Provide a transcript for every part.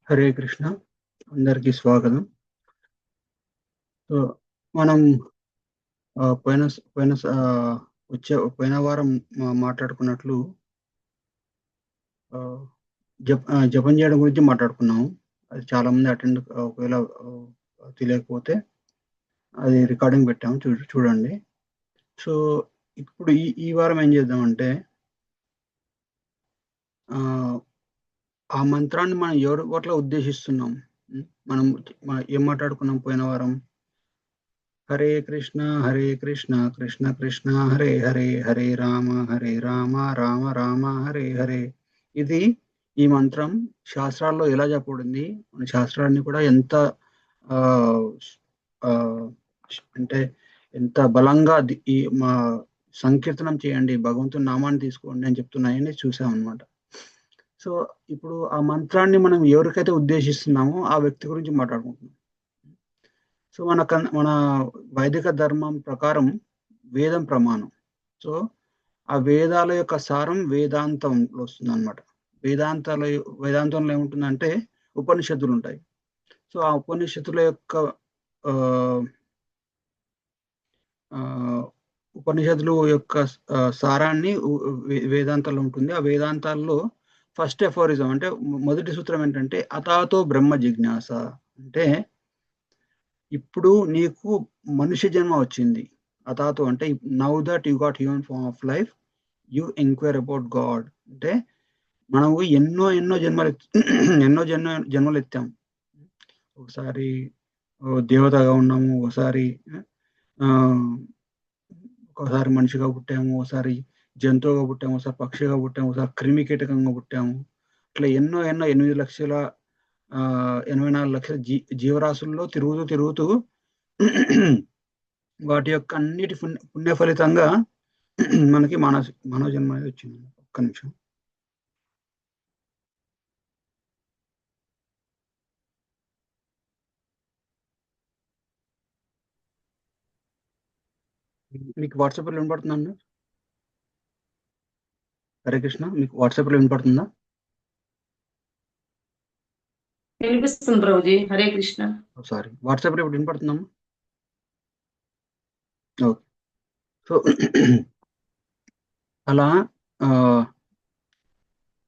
హరే కృష్ణ. అందరికీ స్వాగతం. సో మనం పోయిన పోయిన పోయిన వారం మాట్లాడుకున్నట్లు జపం చేయడం గురించి మాట్లాడుకున్నాము. అది చాలా మంది అటెండ్, ఒకవేళ తెలియకపోతే అది రికార్డింగ్ పెట్టాము, చూడండి. సో ఇప్పుడు ఈ వారం ఏం చేద్దామంటే, ఆ మంత్రాన్ని మనం ఎవరి పట్ల ఉద్దేశిస్తున్నాం. మనం ఏం మాట్లాడుకున్నాం పోయిన వారం? హరే కృష్ణ కృష్ణ కృష్ణ హరే హరే, హరే రామ రామ రామ హరే హరే. ఇది ఈ మంత్రం శాస్త్రాల్లో ఎలా చెప్పబడింది, మన శాస్త్రాన్ని కూడా ఎంత ఆ ఆ, అంటే ఎంత బలంగా ఈ మా సంకీర్తనం చేయండి, భగవంతుని నామాన్ని తీసుకోండి అని చెప్తున్నాయని చూసాం అనమాట. సో ఇప్పుడు ఆ మంత్రాన్ని మనం ఎవరికైతే ఉద్దేశిస్తున్నామో ఆ వ్యక్తి గురించి మాట్లాడుకుంటున్నాం. సో మన వైదిక ధర్మం ప్రకారం వేదం ప్రమాణం. సో ఆ వేదాల యొక్క సారం వేదాంతంలో వస్తుంది అనమాట. వేదాంతంలో ఏముంటుందంటే ఉపనిషత్తులు ఉంటాయి. సో ఆ ఉపనిషత్తుల యొక్క ఆ, ఆ, ఉపనిషత్తుల యొక్క సారాన్ని వేదాంతాల్లో ఉంటుంది. ఆ వేదాంతాల్లో ఫస్ట్ ఎఫోరిజం అంటే మొదటి సూత్రం ఏంటంటే అతాతో బ్రహ్మ జిజ్ఞాస. అంటే ఇప్పుడు నీకు మనిషి జన్మ వచ్చింది. అతాతో అంటే now that you got human form of life, you enquire about God. అంటే మనము ఎన్నో జన్మలు జన్మలు ఎత్తాం. ఒకసారి దేవతగా ఉన్నాము, ఆ, ఒకసారి మనిషిగా పుట్టాము, ఒకసారి జంతువుగా పుట్టాము, ఒకసారి పక్షిగా పుట్టాము, ఒకసారి క్రిమి కీటకంగా పుట్టాము. ఇట్లా ఎన్నో 8,00,000 84,00,000 జీవరాశుల్లో తిరుగుతూ వాటి యొక్క అన్నిటి పుణ్య ఫలితంగా మనకి మానవ జన్మ అనేది వచ్చింది. ఒక్క నిమిషం. మీకు వాట్సాప్లో వినపడుతుందండి? హరే కృష్ణ, మీకు వాట్సాప్లో వినపడుతుందా? వినిపిస్తుంది ప్రభుజీ. హరే కృష్ణ. సారీ, వాట్సాప్లో ఇప్పుడు వినపడుతుందమ్మా? ఓకే. సో అలా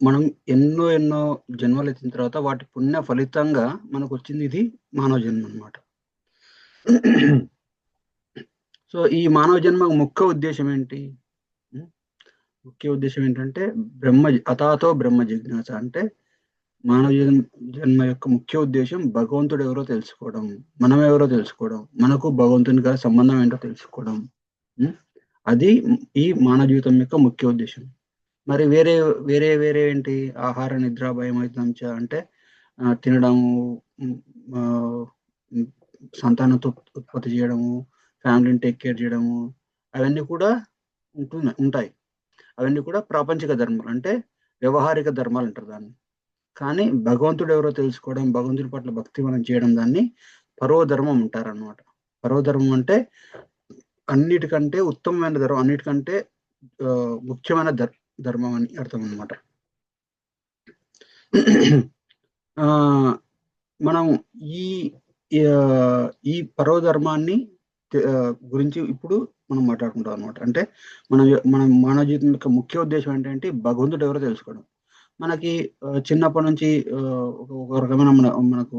మనం ఎన్నో జన్మలు ఎత్తిన తర్వాత వాటి పుణ్య ఫలితంగా మనకు వచ్చింది ఇది మానవ జన్మ అనమాట. సో ఈ మానవ జన్మ ముఖ్య ఉద్దేశం ఏంటి? ముఖ్య ఉద్దేశం ఏంటంటే అతాతో బ్రహ్మ జిజ్ఞాస. అంటే మానవ జన్మ యొక్క ముఖ్య ఉద్దేశం భగవంతుడు ఎవరో తెలుసుకోవడం, మనం ఎవరో తెలుసుకోవడం, మనకు భగవంతుని గారి సంబంధం ఏంటో తెలుసుకోవడం. అది ఈ మానవ జీవితం యొక్క ముఖ్య ఉద్దేశం. మరి వేరే ఏంటి? ఆహార నిద్ర భయం అవుతుంది అంటే తినడము, సంతానంతో ఉత్పత్తి చేయడము, ఫ్యామిలీని టేక్ కేర్ చేయడము, అవన్నీ కూడా ఉంటాయి. అవన్నీ కూడా ప్రాపంచిక ధర్మాలు, అంటే వ్యవహారిక ధర్మాలు అంటారు దాన్ని. కానీ భగవంతుడు ఎవరో తెలుసుకోవడం, భగవంతుడి పట్ల భక్తి మనం చేయడం, దాన్ని పరోధర్మం అంటారనమాట. పరోధర్మం అంటే అన్నిటికంటే ఉత్తమమైన ధర్మం, అన్నిటికంటే ముఖ్యమైన ధర్మం అని అర్థం అనమాట. మనం ఈ ఈ పరోధర్మాన్ని గురించి ఇప్పుడు మనం మాట్లాడుకుంటాం అనమాట. అంటే మన మానవ జీవితం యొక్క ముఖ్య ఉద్దేశం ఏంటంటే భగవంతుడు ఎవరో తెలుసుకోవడం. మనకి చిన్నప్పటి నుంచి ఒక రకమైన మనకు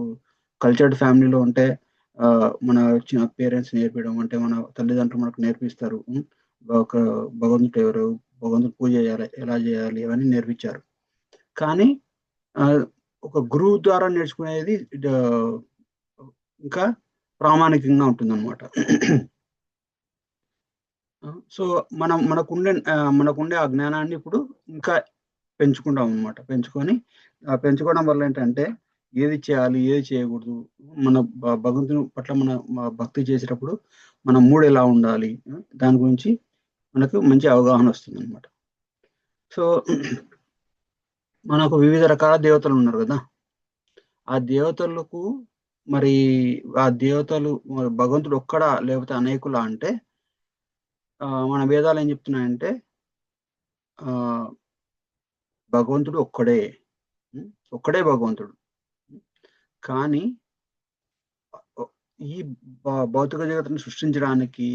కల్చర్డ్ ఫ్యామిలీలో ఉంటే మన చిన్న పేరెంట్స్ నేర్పించడం, అంటే మన తల్లిదండ్రులు మనకు నేర్పిస్తారు. ఒక భగవంతుడు ఎవరు, భగవంతుడు పూజ చేయాలి, ఎలా చేయాలి, అవన్నీ నేర్పించారు. కానీ ఒక గురువు ద్వారా నేర్చుకునేది ఇంకా ప్రామాణికంగా ఉంటుందన్నమాట. సో మనకుండే ఆ జ్ఞానాన్ని ఇప్పుడు ఇంకా పెంచుకుంటాం అనమాట. పెంచుకోవడం వల్ల ఏంటంటే ఏది చేయాలి, ఏది చేయకూడదు, మన భగవంతుని పట్ల మన భక్తి చేసేటప్పుడు మన మూడు ఎలా ఉండాలి, దాని గురించి మనకు మంచి అవగాహన వస్తుంది అనమాట. సో మనకు వివిధ రకాల దేవతలు ఉన్నారు కదా. ఆ దేవతలకు మరి ఆ దేవతలు భగవంతుడు ఒక్కడా లేకపోతే అనేకులా అంటే మన వేదాలు ఏం చెప్తున్నాయంటే భగవంతుడు ఒక్కడే భగవంతుడు. కానీ ఈ భౌతిక జగత్తును సృష్టించడానికి,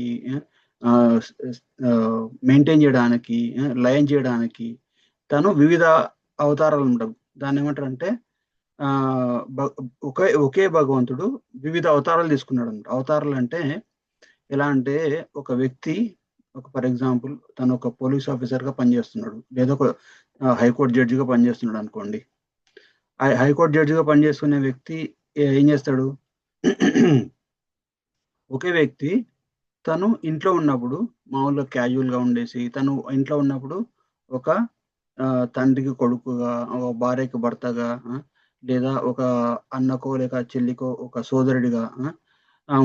మెయింటైన్ చేయడానికి, లయం చేయడానికి తను వివిధ అవతారాలు ఉంటాడు. దాన్ని ఏమంటారంటే ఆ ఒకే భగవంతుడు వివిధ అవతారాలు తీసుకున్నాడు అనమాట. అవతారాలు అంటే ఎలా అంటే, ఒక వ్యక్తి ఫర్ ఎగ్జాంపుల్ తను ఒక పోలీస్ ఆఫీసర్ గా పనిచేస్తున్నాడు, లేదా ఒక హైకోర్టు జడ్జిగా పనిచేస్తున్నాడు అనుకోండి. హైకోర్టు జడ్జిగా పనిచేసుకునే వ్యక్తి ఏం చేస్తాడు? ఒకే వ్యక్తి తను ఇంట్లో ఉన్నప్పుడు మామూలుగా క్యాజువల్ గా ఉండేసి, తను ఇంట్లో ఉన్నప్పుడు ఒక తండ్రికి కొడుకుగా, ఒక భార్యకి భర్తగా, లేదా ఒక అన్నకో లేక చెల్లికో ఒక సోదరుడిగా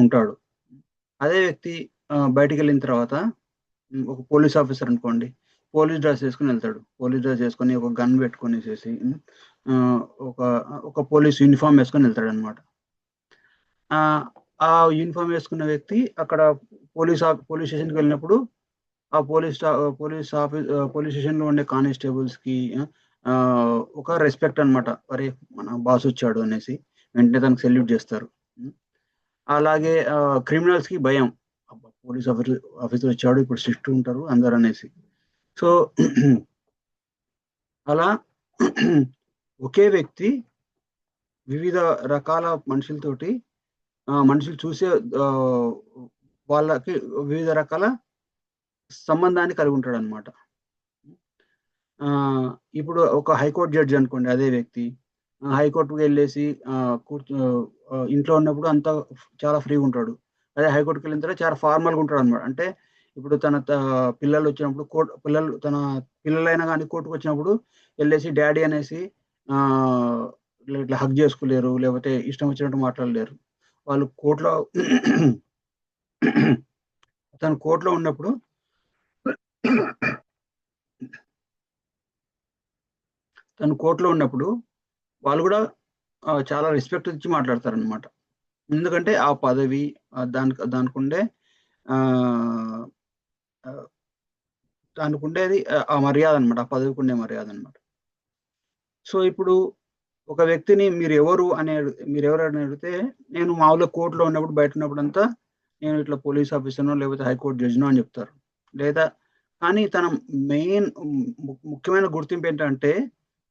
ఉంటాడు. అదే వ్యక్తి బయటికి వెళ్ళిన తర్వాత ఒక పోలీస్ ఆఫీసర్ అనుకోండి, పోలీస్ డ్రెస్ వేసుకుని వెళ్తాడు. పోలీస్ డ్రెస్ వేసుకొని ఒక గన్ పెట్టుకునేసేసి ఒక ఒక పోలీస్ యూనిఫామ్ వేసుకొని వెళ్తాడు అనమాట. ఆ యూనిఫామ్ వేసుకున్న వ్యక్తి అక్కడ పోలీస్ స్టేషన్కి వెళ్ళినప్పుడు ఆ పోలీస్ స్టేషన్ లో ఉండే కానిస్టేబుల్స్ కి ఒక రెస్పెక్ట్ అనమాట. అరే, మన బాస్ వచ్చాడు అనేసి వెంటనే తనకు సెల్యూట్ చేస్తారు. అలాగే క్రిమినల్స్ కి భయం, పోలీస్ ఆఫీసర్ వచ్చాడు, ఇప్పుడు స్ట్రిక్ట్ ఉంటారు అందరు అనేసి. సో అలా ఒకే వ్యక్తి వివిధ రకాల మనుషులతోటి, మనుషులు చూసే వాళ్ళకి వివిధ రకాల సంబంధాన్ని కలిగి ఉంటాడు అనమాట. ఇప్పుడు ఒక హైకోర్టు జడ్జి అనుకోండి, అదే వ్యక్తి హైకోర్టుకు వెళ్ళేసి ఇంట్లో ఉన్నప్పుడు అంతా చాలా ఫ్రీగా ఉంటాడు. అదే హైకోర్టుకి వెళ్ళిన తర్వాత చాలా ఫార్మల్గా ఉంటాడు అనమాట. అంటే ఇప్పుడు తన పిల్లలు వచ్చినప్పుడు తన పిల్లలైనా కానీ కోర్టుకు వచ్చినప్పుడు వెళ్ళేసి డాడీ అనేసి ఇట్లా హగ్ చేసుకోలేరు, లేకపోతే ఇష్టం వచ్చినట్టు మాట్లాడలేరు. వాళ్ళు కోర్టులో తను కోర్టులో ఉన్నప్పుడు వాళ్ళు కూడా చాలా రెస్పెక్ట్ ఇచ్చి మాట్లాడతారనమాట. ఎందుకంటే ఆ పదవి దానికి ఉండే దానికి ఉండేది ఆ మర్యాద అనమాట, ఆ పదవికి ఉండే మర్యాద అనమాట. సో ఇప్పుడు ఒక వ్యక్తిని మీరు ఎవరు అని అడిగితే, నేను మామూలుగా కోర్టులో ఉన్నప్పుడు బయట ఉన్నప్పుడు అంతా నేను ఇట్లా పోలీస్ ఆఫీసర్నో లేకపోతే హైకోర్టు జడ్జినో అని చెప్తారు. లేదా కానీ తన మెయిన్ ముఖ్యమైన గుర్తింపు ఏంటంటే,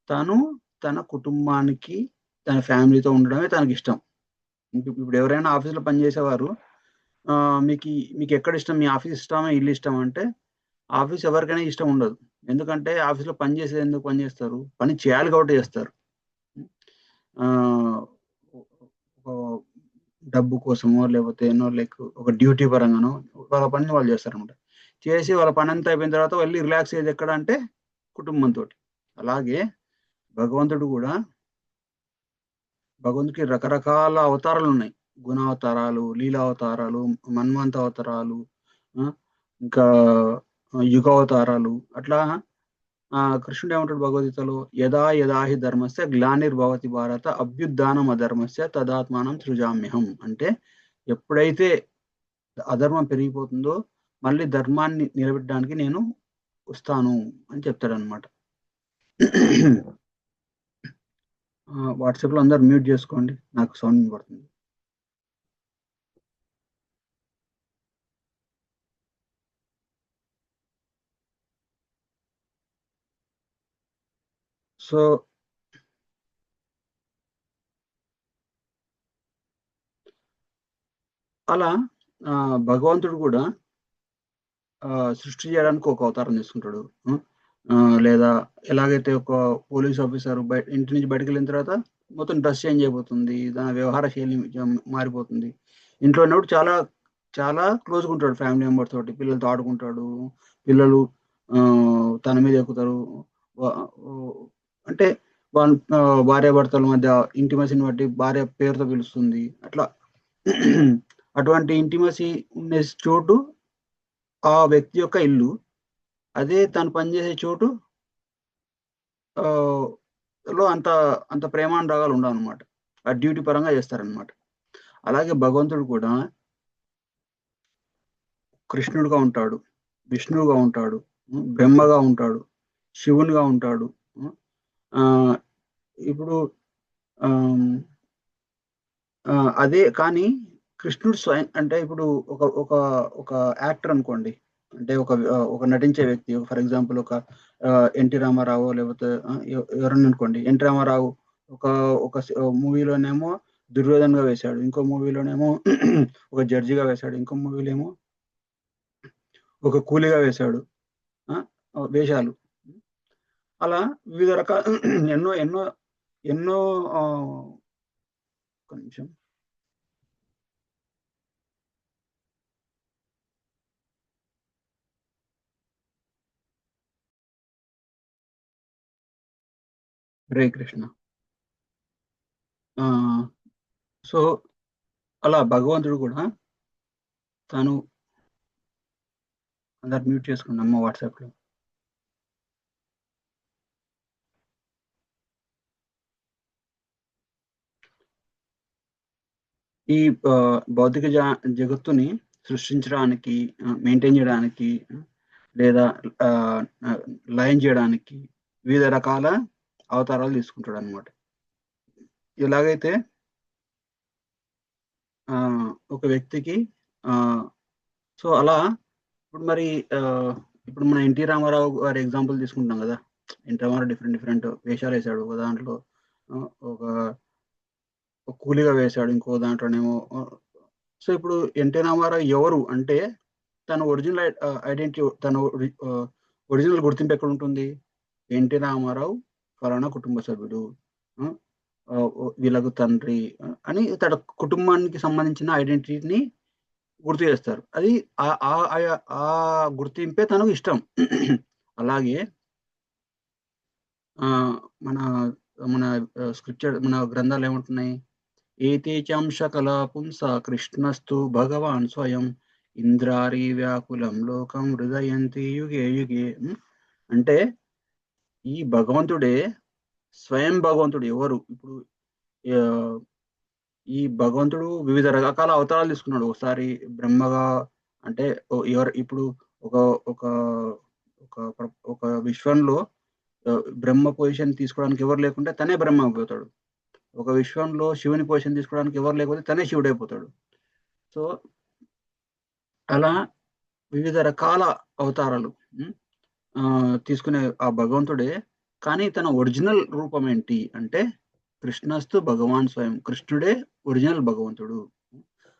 తను తన కుటుంబానికి, తన ఫ్యామిలీతో ఉండడమే తనకి ఇష్టం. ఇప్పుడు ఎవరైనా ఆఫీసులో పనిచేసేవారు మీకు మీకు ఎక్కడ ఇష్టం, మీ ఆఫీస్ ఇష్టమా ఇల్లు ఇష్టం అంటే, ఆఫీస్ ఎవరికైనా ఇష్టం ఉండదు. ఎందుకంటే ఆఫీస్లో పని చేసేది ఎందుకు పని చేస్తారు? పని చేయాలి కాబట్టి చేస్తారు. డబ్బు కోసమో లేకపోతే ఒక డ్యూటీ పరంగానో వాళ్ళ పని వాళ్ళు చేస్తారనమాట. చేసి వాళ్ళ పని అంతా అయిపోయిన తర్వాత వెళ్ళి రిలాక్స్ అయ్యేది ఎక్కడ అంటే కుటుంబంతో. అలాగే భగవంతుడికి రకరకాల అవతారాలు ఉన్నాయి. గుణావతారాలు, లీలావతారాలు, మన్వంత అవతారాలు, ఇంకా యుగావతారాలు. అట్లా కృష్ణుడు ఏమంటాడు భగవద్గీతలో, యదా యదా హి ధర్మస్య గ్లానిర్భవతి భారత అభ్యుత్థానం అధర్మస్య తదాత్మానం సృజామ్యహం. అంటే ఎప్పుడైతే అధర్మం పెరిగిపోతుందో మళ్ళీ ధర్మాన్ని నిలబెట్టడానికి నేను వస్తాను అని చెప్తాడనమాట. వాట్సాప్లో అందరు మ్యూట్ చేసుకోండి, నాకు సౌండ్ పడుతుంది. సో అలా భగవంతుడు కూడా సృష్టి చేయడానికి ఒక అవతారం తీసుకుంటాడు. లేదా ఎలాగైతే ఒక పోలీస్ ఆఫీసర్ ఇంటి నుంచి బయటకు వెళ్ళిన తర్వాత మొత్తం డ్రెస్ చేంజ్ అయిపోతుంది, దాని వ్యవహార శైలి మారిపోతుంది. ఇంట్లో ఉన్నప్పుడు చాలా చాలా క్లోజ్గా ఉంటాడు ఫ్యామిలీ మెంబర్ తోటి, పిల్లలతో ఆడుకుంటాడు, పిల్లలు తన మీద ఎక్కుతారు. అంటే వాళ్ళ భార్యాభర్తల మధ్య ఇంటిమసీని బట్టి భార్య పేరుతో పిలుస్తుంది. అట్లా అటువంటి ఇంటిమసీ ఉండే చోటు ఆ వ్యక్తి యొక్క ఇల్లు. అదే తను పనిచేసే చోటు లో అంత అంత ప్రేమానురాగాలు ఉండవు అనమాట. ఆ డ్యూటీ పరంగా చేస్తారనమాట. అలాగే భగవంతుడు కూడా కృష్ణుడుగా ఉంటాడు, విష్ణువుగా ఉంటాడు, బ్రహ్మగా ఉంటాడు, శివునిగా ఉంటాడు. ఇప్పుడు అదే కానీ కృష్ణుడు స్వయం అంటే ఇప్పుడు ఒక ఒక ఒక యాక్టర్ అనుకోండి. అంటే ఒక నటించే వ్యక్తి ఫర్ ఎగ్జాంపుల్ ఒక ఎన్టీ రామారావు లేకపోతే ఎవరన్నా అనుకోండి. ఎన్టీ రామారావు ఒక ఒక మూవీలోనేమో దుర్యోధనగా వేశాడు. ఇంకో మూవీలోనేమో ఒక జడ్జిగా వేశాడు. ఇంకో మూవీలో ఏమో ఒక కూలీగా వేశాడు. ఆ! వేషాలు. అలా వివిధ రకాల ఎన్నో ఎన్నో ఎన్నో ఒక్క నిమిషం. హరే కృష్ణ. ఆ! సో, అలా భగవంతుడు కూడా తాను అందరు మ్యూట్ చేసుకోండి అమ్మ వాట్సాప్‌లో. ఈ భౌతిక జగత్తుని సృష్టించడానికి, మెయింటైన్ చేయడానికి, లేదా ఆహ్, ఆహ్, లయం చేయడానికి వివిధ రకాల అవతారాలు తీసుకుంటాడనమాట. ఎలాగైతే ఒక వ్యక్తికి ఆహ్, సో, అలా ఇప్పుడు మరి ఆహ్, ఇప్పుడు మన 'ఎన్టీ రామారావు' గారి ఎగ్జాంపుల్ తీసుకుంటాం గదా! 'ఎన్టీ రామారావు' డిఫరెంట్ డిఫరెంట్ వేషాలేసాడు. ఒక దాంట్లో ఒక కూలీగా వేశాడు. ఇంకో దాంట్లోనేమో సో, ఇప్పుడు 'ఎన్టీ రామారావు' ఎవరు అంటే తన ఒరిజినల్ ఐడెంటిటీ ఒరిజినల్ గుర్తింపు ఎక్కడుంటుంది? 'ఎన్టీ రామారావు ఫలానా కుటుంబ సభ్యుడు. ఆ! వీళ్ళకు తండ్రి' అని తన కుటుంబానికి సంబంధించిన ఐడెంటిటీని గుర్తు చేస్తారు. అది ఆహ్, ఆహ్, ఆహ్, ఆ గుర్తింపే తనకు ఇష్టం. అలాగే ఆహ్, మన మన స్క్రిప్చర్ మన గ్రంథాలు ఏమంటున్నాయి? ఏతే చాంశకలా పుంసా కృష్ణస్తు భగవాన్ స్వయం ఇంద్రారీ వ్యాకులం లోకం హృదయంతి యుగే యుగే. అంటే ఈ భగవంతుడే స్వయం భగవంతుడు ఎవరు? ఇప్పుడు ఆహ్, ఈ భగవంతుడు వివిధ రకాల అవతారాలు తీసుకున్నాడు. ఒకసారి బ్రహ్మగా అంటే ఎవరు ఇప్పుడు ఒక ఒక ఒక ఒక విశ్వంలో బ్రహ్మ పొజిషన్ తీసుకోవడానికి ఎవరు లేకుంటే తనే బ్రహ్మ అయిపోతాడు. ఒక విశ్వంలో శివుని పొజిషన్ తీసుకోవడానికి ఎవరు లేకపోతే తనే శివుడైపోతాడు. సో, అలా వివిధ రకాల అవతారాలు హ్మ్. తీసుకునే ఆ భగవంతుడే కానీ తన ఒరిజినల్ రూపం ఏంటి అంటే కృష్ణస్తు భగవాన్ స్వయం. కృష్ణుడే ఒరిజినల్ భగవంతుడు.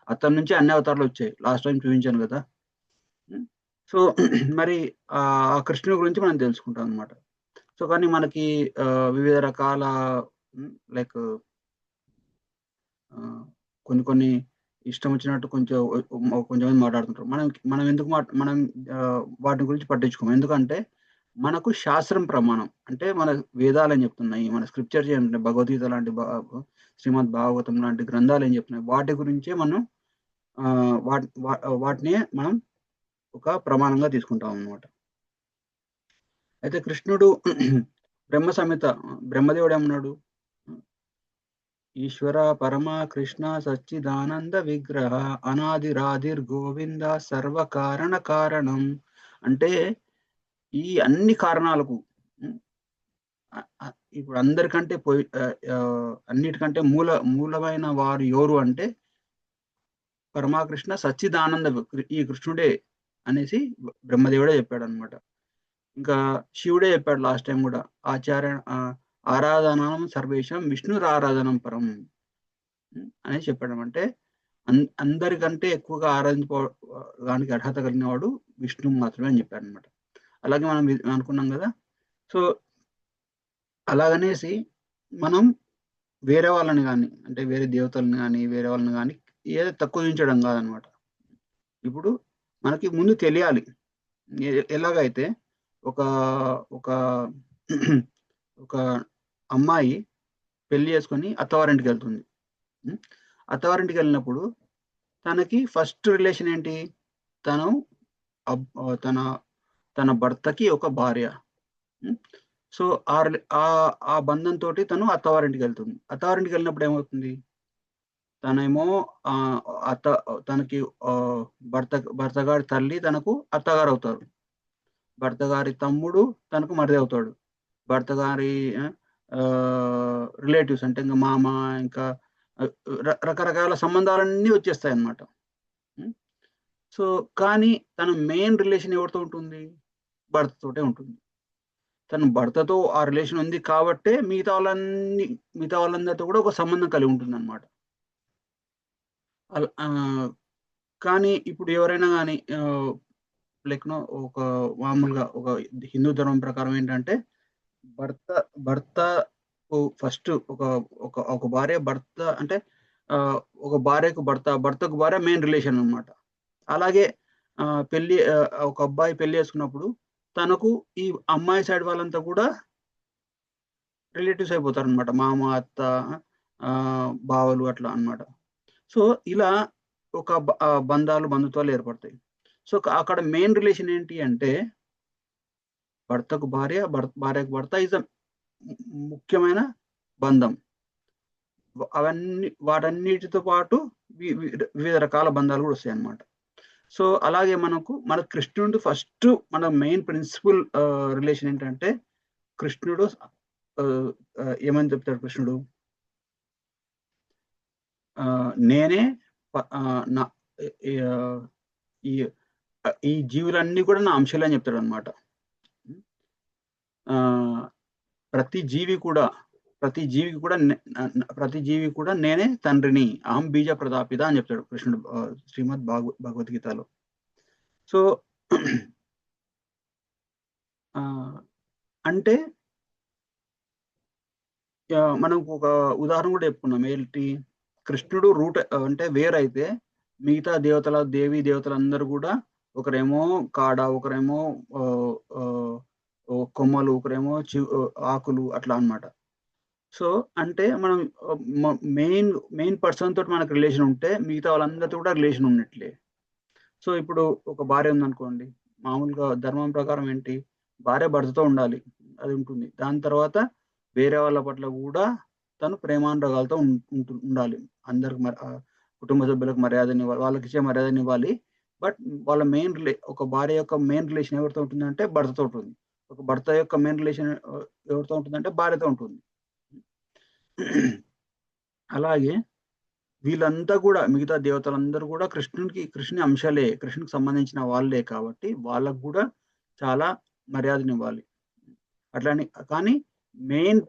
అతని నుంచే అన్ని అవతారాలొచ్చాయి. లాస్ట్ టైమ్ చూపించాను గదా! హ్మ్. సో, మరి ఆ కృష్ణుడి గురించి మనం తెలుసుకుంటాం అన్నమాట. సో, కానీ మనకి వివిధ రకాల లైక్ ఆహ్, కొన్ని కొన్ని ఇష్టం వచ్చినట్టు కొంచెంమంది మాట్లాడుతుంటారు. మనం మనం ఎందుకు మనం వాటి గురించి పట్టించుకోము. ఎందుకంటే మనకు శాస్త్రం ప్రమాణం. అంటే మన వేదాలేం చెప్తున్నాయి, మన స్క్రిప్చర్స్ ఏం చెప్తున్నాయి, భగవద్గీత లాంటి శ్రీమద్ భాగవతం లాంటి గ్రంథాలు ఏం చెప్తున్నాయి, వాటి గురించే మనం ఆహ్, వాట్ వా వాటినే మనం ఒక ప్రమాణంగా తీసుకుంటామనమాట. అయితే కృష్ణుడు బ్రహ్మ సంహిత బ్రహ్మదేవుడేమన్నాడు? ఈశ్వర పరమ కృష్ణ సచ్చిదానంద విగ్రహ అనాదిరాదిర్గోవింద సర్వకారణ కారణం. అంటే ఈ అన్ని కారణాలకు హ్మ్. ఇప్పుడు అందరికంటే అన్నిటికంటే మూలమైన వారు ఎవరు అంటే పరమకృష్ణ సచ్చిదానంద ఈ కృష్ణుడే అనేసి బ్రహ్మదేవుడే చెప్పాడన్నమాట. ఇంకా శివుడే చెప్పాడు లాస్ట్ టైమ్ గూడా. ఆరాధనాం సర్వేషాం విష్ణురారాధనం పరం. అనేసి చెప్పాడు. అంటే అందరికంటే ఎక్కువగా దానికి అర్హత కలిగినవాడు విష్ణువు మాత్రమే అని చెప్పాడన్నమాట. అలాగే మనం అనుకున్నాం గదా! సో, అలాగనేసి మనం వేరే వాళ్ళని గాని, అంటే వేరే దేవతల్ని గాని, వేరే వాళ్ళని గాని ఏదో తక్కువ చూయించడం గాదనమాట. ఇప్పుడు మనకి ముందు తెలియాలి. ఎలాగైతే ఒక ఒక ఒక అమ్మాయి పెళ్లి చేసుకొని అత్తవారింటికెళ్తుంది. హ్మ్. అత్తవారింటికెళ్ళినప్పుడు తనకి ఫస్ట్ రిలేషన్ ఏంటి? తను తన తన భర్తకి ఒక భార్య. హ్మ్. సో, ఆ బంధంతోటి తను అత్తవారింటికెళ్తుంది. అత్తవారింటికెళ్ళినప్పుడు ఏమవుతుంది? తనేమో ఆహ్, అత్త తనకి ఆహ్, భర్త గారి తల్లి తనకు అత్తగారవుతారు. భర్త గారి తమ్ముడు తనకు మరిది అవుతాడు. భర్త గారి రిలేటివ్స్ అంటే ఇంక మామ, ఇంకా రకరకాల సంబంధాలన్నీ వచ్చేస్తాయి అన్నమాట. సో కానీ తన మెయిన్ రిలేషన్ ఎవరితో ఉంటుంది? భర్తతోటే ఉంటుంది. తను భర్తతో ఆ రిలేషన్ ఉంది కాబట్టే మిగతా వాళ్ళందరితో కూడా ఒక సంబంధం కలిగి ఉంటుందన్నమాట. కానీ ఇప్పుడు ఎవరైనా గాని లైక్ ఒక మామూలుగా ఒక హిందూ ధర్మం ప్రకారం ఏంటంటే భర్త భర్త ఫస్ట్ ఒక ఒక ఒక భార్య భర్త అంటే ఒక భార్యకు భర్త, భర్తకు భార్య మెయిన్ రిలేషన్ అన్నమాట. అలాగే ఒక అబ్బాయి పెళ్లి చేసుకున్నప్పుడు తనకు ఈ అమ్మాయి సైడ్ వాళ్ళంతా కూడా రిలేటివ్స్ అయిపోతారనమాట. మామ, అత్త, బావలు అట్లా అన్నమాట. సో, ఇలా ఒక బంధాలు, బంధుత్వాలు ఏర్పడతాయి. సో, అక్కడ మెయిన్ రిలేషన్ ఏంటి అంటే భర్తకు భార్య, భార్యకు భర్త ఈజ్ ముఖ్యమైన బంధం. వాటన్నిటితో పాటు వివిధ రకాల బంధాలు కూడా వస్తాయన్నమాట. సో, అలాగే మన కృష్ణుడు ఫస్ట్ మన మెయిన్ ప్రిన్సిపల్ రిలేషన్ ఏంటంటే కృష్ణుడు ఏమని చెప్తాడు కృష్ణుడు? నేనే నా ఈ జీవులన్నీ కూడా నా అంశాలే అని చెప్తాడన్నమాట. ప్రతి జీవి కూడా నేనే తండ్రిని, అహం బీజ ప్రదాపిత అని చెప్తాడు కృష్ణుడు శ్రీమద్ భగవద్గీతలో. సో అంటే మనం ఒక ఉదాహరణ కూడా చెప్పుకున్నాం. ఏంటి? కృష్ణుడు రూట్ అంటే వేరైతే మిగతా దేవీ దేవతలందరూ కూడా ఒకరేమో కాడ, ఒకరేమో కొమ్మలు, ఒకరేమో ఆకులు అట్లా అన్నమాట. సో అంటే మనం మెయిన్ పర్సన్ తోటి మనకు రిలేషన్ ఉంటే మిగతా వాళ్ళందరితో కూడా రిలేషన్ ఉన్నట్లే. సో ఇప్పుడు ఒక భార్య ఉందనుకోండి, మామూలుగా ధర్మం ప్రకారం ఏంటి? భార్య భర్తతో ఉండాలి, అది ఉంటుంది. దాని తర్వాత వేరే వాళ్ళ పట్ల కూడా తను ప్రేమానురాగాలతో ఉండాలి. అందరికి కుటుంబ సభ్యులకు మర్యాదనివ్వాలి, వాళ్ళకి ఇచ్చే మర్యాదనివ్వాలి. బట్ వాళ్ళ ఒక భార్య యొక్క మెయిన్ రిలేషన్ ఎవరితో ఉంటుందంటే భర్తతో ఉంటుంది. ఒక భర్త యొక్క మెయిన్ రిలేషన్ ఎవరితో ఉంటుందంటే భార్యతో ఉంటుంది. అలాగే వీళ్ళంతా కూడా మిగతా దేవతలందరూ కూడా కృష్ణుని అంశాలే, కృష్ణునికి సంబంధించిన వాళ్ళే కాబట్టి వాళ్ళకు కూడా చాలా మర్యాదనివ్వాలి. అట్లని కానీ మెయిన్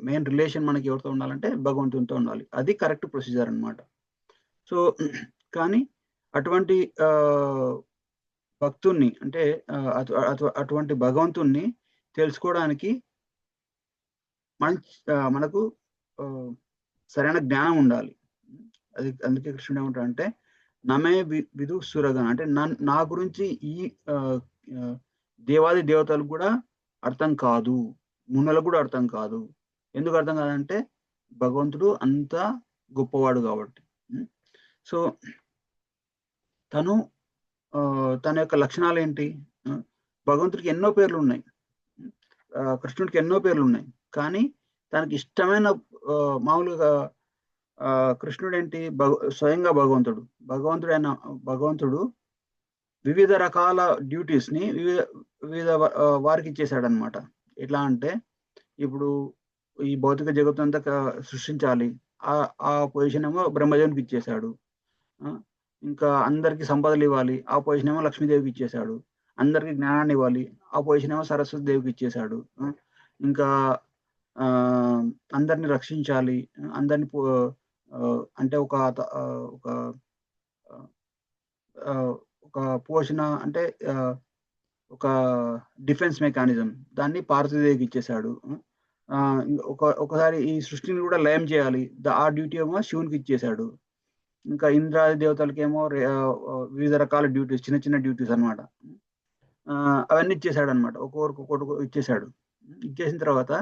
మెయిన్ రిలేషన్ మనకి ఎవరితో ఉండాలంటే భగవంతునితో ఉండాలి. అది కరెక్ట్ ప్రొసీజర్ అన్నమాట. సో కానీ అటువంటి భక్తుణ్ణి అంటే అటువంటి భగవంతుణ్ణి తెలుసుకోవడానికి మనకు సరైన జ్ఞానం ఉండాలి. అందుకే కృష్ణుడు ఏమంటాడంటే నమే విదు సురగణ, అంటే నా గురించి ఈ దేవాది దేవతలకు కూడా అర్థం కాదు, మునులకు కూడా అర్థం కాదు. ఎందుకు అర్థం కాదంటే భగవంతుడు అంత గొప్పవాడు కాబట్టి. సో తన యొక్క లక్షణాలు ఏంటి? భగవంతుడికి ఎన్నో పేర్లు ఉన్నాయి, కృష్ణుడికి ఎన్నో పేర్లు ఉన్నాయి. కానీ తనకి ఇష్టమైన మామూలుగా కృష్ణుడు ఏంటి? స్వయంగా భగవంతుడు వివిధ రకాల డ్యూటీస్ ని వివిధ వారికి ఇచ్చేసాడు అనమాట. ఎట్లా అంటే ఇప్పుడు ఈ భౌతిక జగత్తు అంతా సృష్టించాలి, ఆ పొజిషన్ ఏమో బ్రహ్మదేవునికి ఇచ్చేశాడు. ఇంకా అందరికి సంపదలు ఇవ్వాలి, ఆ పొజిషన్ ఏమో లక్ష్మీదేవికి ఇచ్చేశాడు. అందరికి జ్ఞానాన్ని ఇవ్వాలి, ఆ పొజిషన్ ఏమో సరస్వతి దేవికి ఇచ్చేశాడు. ఇంకా అందరిని రక్షించాలి, అందరిని అంటే ఒక ఒక పోషణ అంటే ఒక డిఫెన్స్ మెకానిజం, దాన్ని పార్వతీదేవికి ఇచ్చేశాడు. ఒకసారి ఈ సృష్టిని కూడా లయం చేయాలి, ఆ డ్యూటీ ఏమో శివునికి ఇచ్చేశాడు. ఇంకా ఇంద్రాది దేవతలకేమో వివిధ రకాల డ్యూటీస్, చిన్న చిన్న డ్యూటీస్ అనమాట. అవన్నీ ఇచ్చేశాడు అనమాట. ఒక్కొక్కటి ఇచ్చేశాడు. ఇచ్చేసిన తర్వాత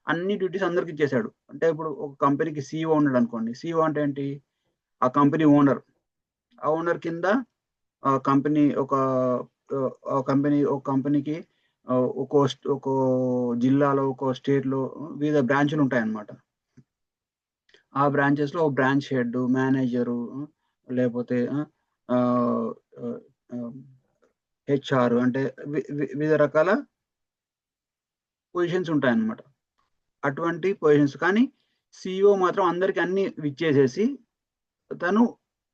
అన్ని డ్యూటీస్ అందరికి ఇచ్చేశాడు. అంటే ఇప్పుడు ఒక కంపెనీకి CEO ఉన్నాడు అనుకోండి. CEO అంటే ఏంటి? ఆ కంపెనీ ఓనర్. ఆ ఓనర్ కింద కంపెనీ ఒక కంపెనీకి ఒక జిల్లాలో, ఒక స్టేట్లో వివిధ బ్రాంచ్లు ఉంటాయన్నమాట. ఆ బ్రాంచెస్ లో బ్రాంచ్ హెడ్, మేనేజరు, లేకపోతే HR, అంటే వివిధ రకాల పొజిషన్స్ ఉంటాయన్నమాట. అటువంటి పొజిషన్స్ కానీ CEO మాత్రం అందరికి అన్ని ఇచ్చేసేసి తను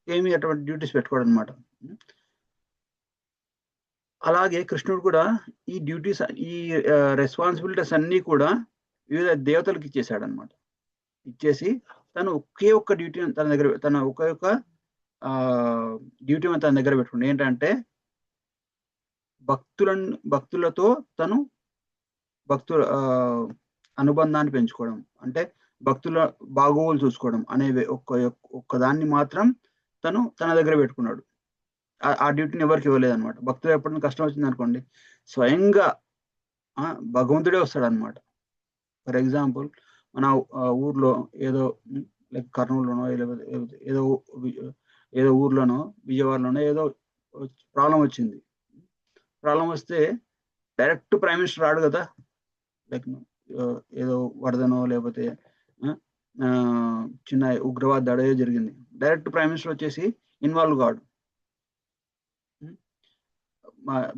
ఏమి అటువంటి డ్యూటీస్ పెట్టుకోడు అనమాట. అలాగే కృష్ణుడు కూడా ఈ డ్యూటీస్, ఈ రెస్పాన్సిబిలిటీస్ అన్నీ కూడా వివిధ దేవతలకు ఇచ్చేసాడు అనమాట. ఇచ్చేసి తను ఒకే ఒక్క డ్యూటీ తన దగ్గర, తన ఒకే ఒక్క డ్యూటీ తన దగ్గర పెట్టుకుంది. ఏంటంటే భక్తులతో తను భక్తుల అనుబంధాన్ని పెంచుకోవడం, అంటే భక్తుల బాగోగులు చూసుకోవడం అనే ఒక్క దాన్ని మాత్రం తను తన దగ్గర పెట్టుకున్నాడు. ఆ డ్యూటీని ఎవరికి ఇవ్వలేదు అనమాట. భక్తులు ఎప్పుడైనా కష్టం వచ్చింది అనుకోండి, స్వయంగా భగవంతుడే వస్తాడు అనమాట. ఫర్ ఎగ్జాంపుల్, మన ఊర్లో ఏదో లైక్ కర్నూలులోనో ఏదో ఊర్లోనో విజయవాడలోనో ఏదో ప్రాబ్లం వచ్చింది. ప్రాబ్లం వస్తే డైరెక్ట్ ప్రైమ్ మినిస్టర్ రాడు కదా. లైక్ ఏదో వరదనో లేకపోతే చిన్న ఉగ్రవాద దాడి జరిగింది, డైరెక్ట్ ప్రైమ్ మినిస్టర్ వచ్చేసి ఇన్వాల్వ్ కాడు.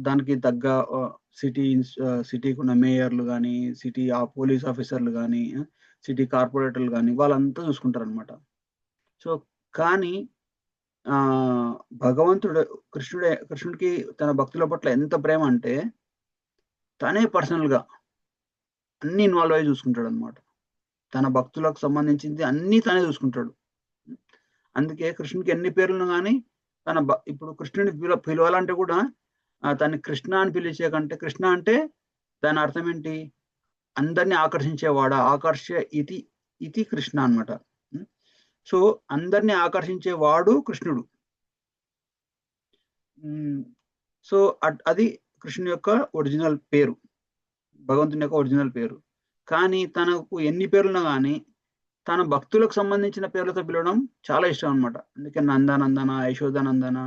దానికి తగ్గ సిటీకి ఉన్న మేయర్లు కానీ, సిటీ పోలీస్ ఆఫీసర్లు కానీ, సిటీ కార్పొరేటర్లు కానీ వాళ్ళంతా చూసుకుంటారు అనమాట. సో కానీ భగవంతుడు కృష్ణుడికి తన భక్తుల పట్ల ఎంత ప్రేమ అంటే తనే పర్సనల్గా అన్ని ఇన్వాల్వ్ అయ్యి చూసుకుంటాడు అనమాట. తన భక్తులకు సంబంధించింది అన్ని తనే చూసుకుంటాడు. అందుకే కృష్ణుడికి ఎన్ని పేర్లను కానీ ఇప్పుడు కృష్ణుడిని పిలవాలంటే కూడా తను కృష్ణ అని పిలిచే కంటే, కృష్ణ అంటే దాని అర్థం ఏంటి? అందరినీ ఆకర్షించేవాడా, ఇది కృష్ణ అనమాట. సో అందరినీ ఆకర్షించేవాడు కృష్ణుడు. సో అది కృష్ణుని యొక్క ఒరిజినల్ పేరు, భగవంతుని యొక్క ఒరిజినల్ పేరు. కానీ తనకు ఎన్ని పేర్లున్నా కానీ తన భక్తులకు సంబంధించిన పేర్లతో పిలవడం చాలా ఇష్టం అనమాట. అందుకే నందనందన, యశోదానందన,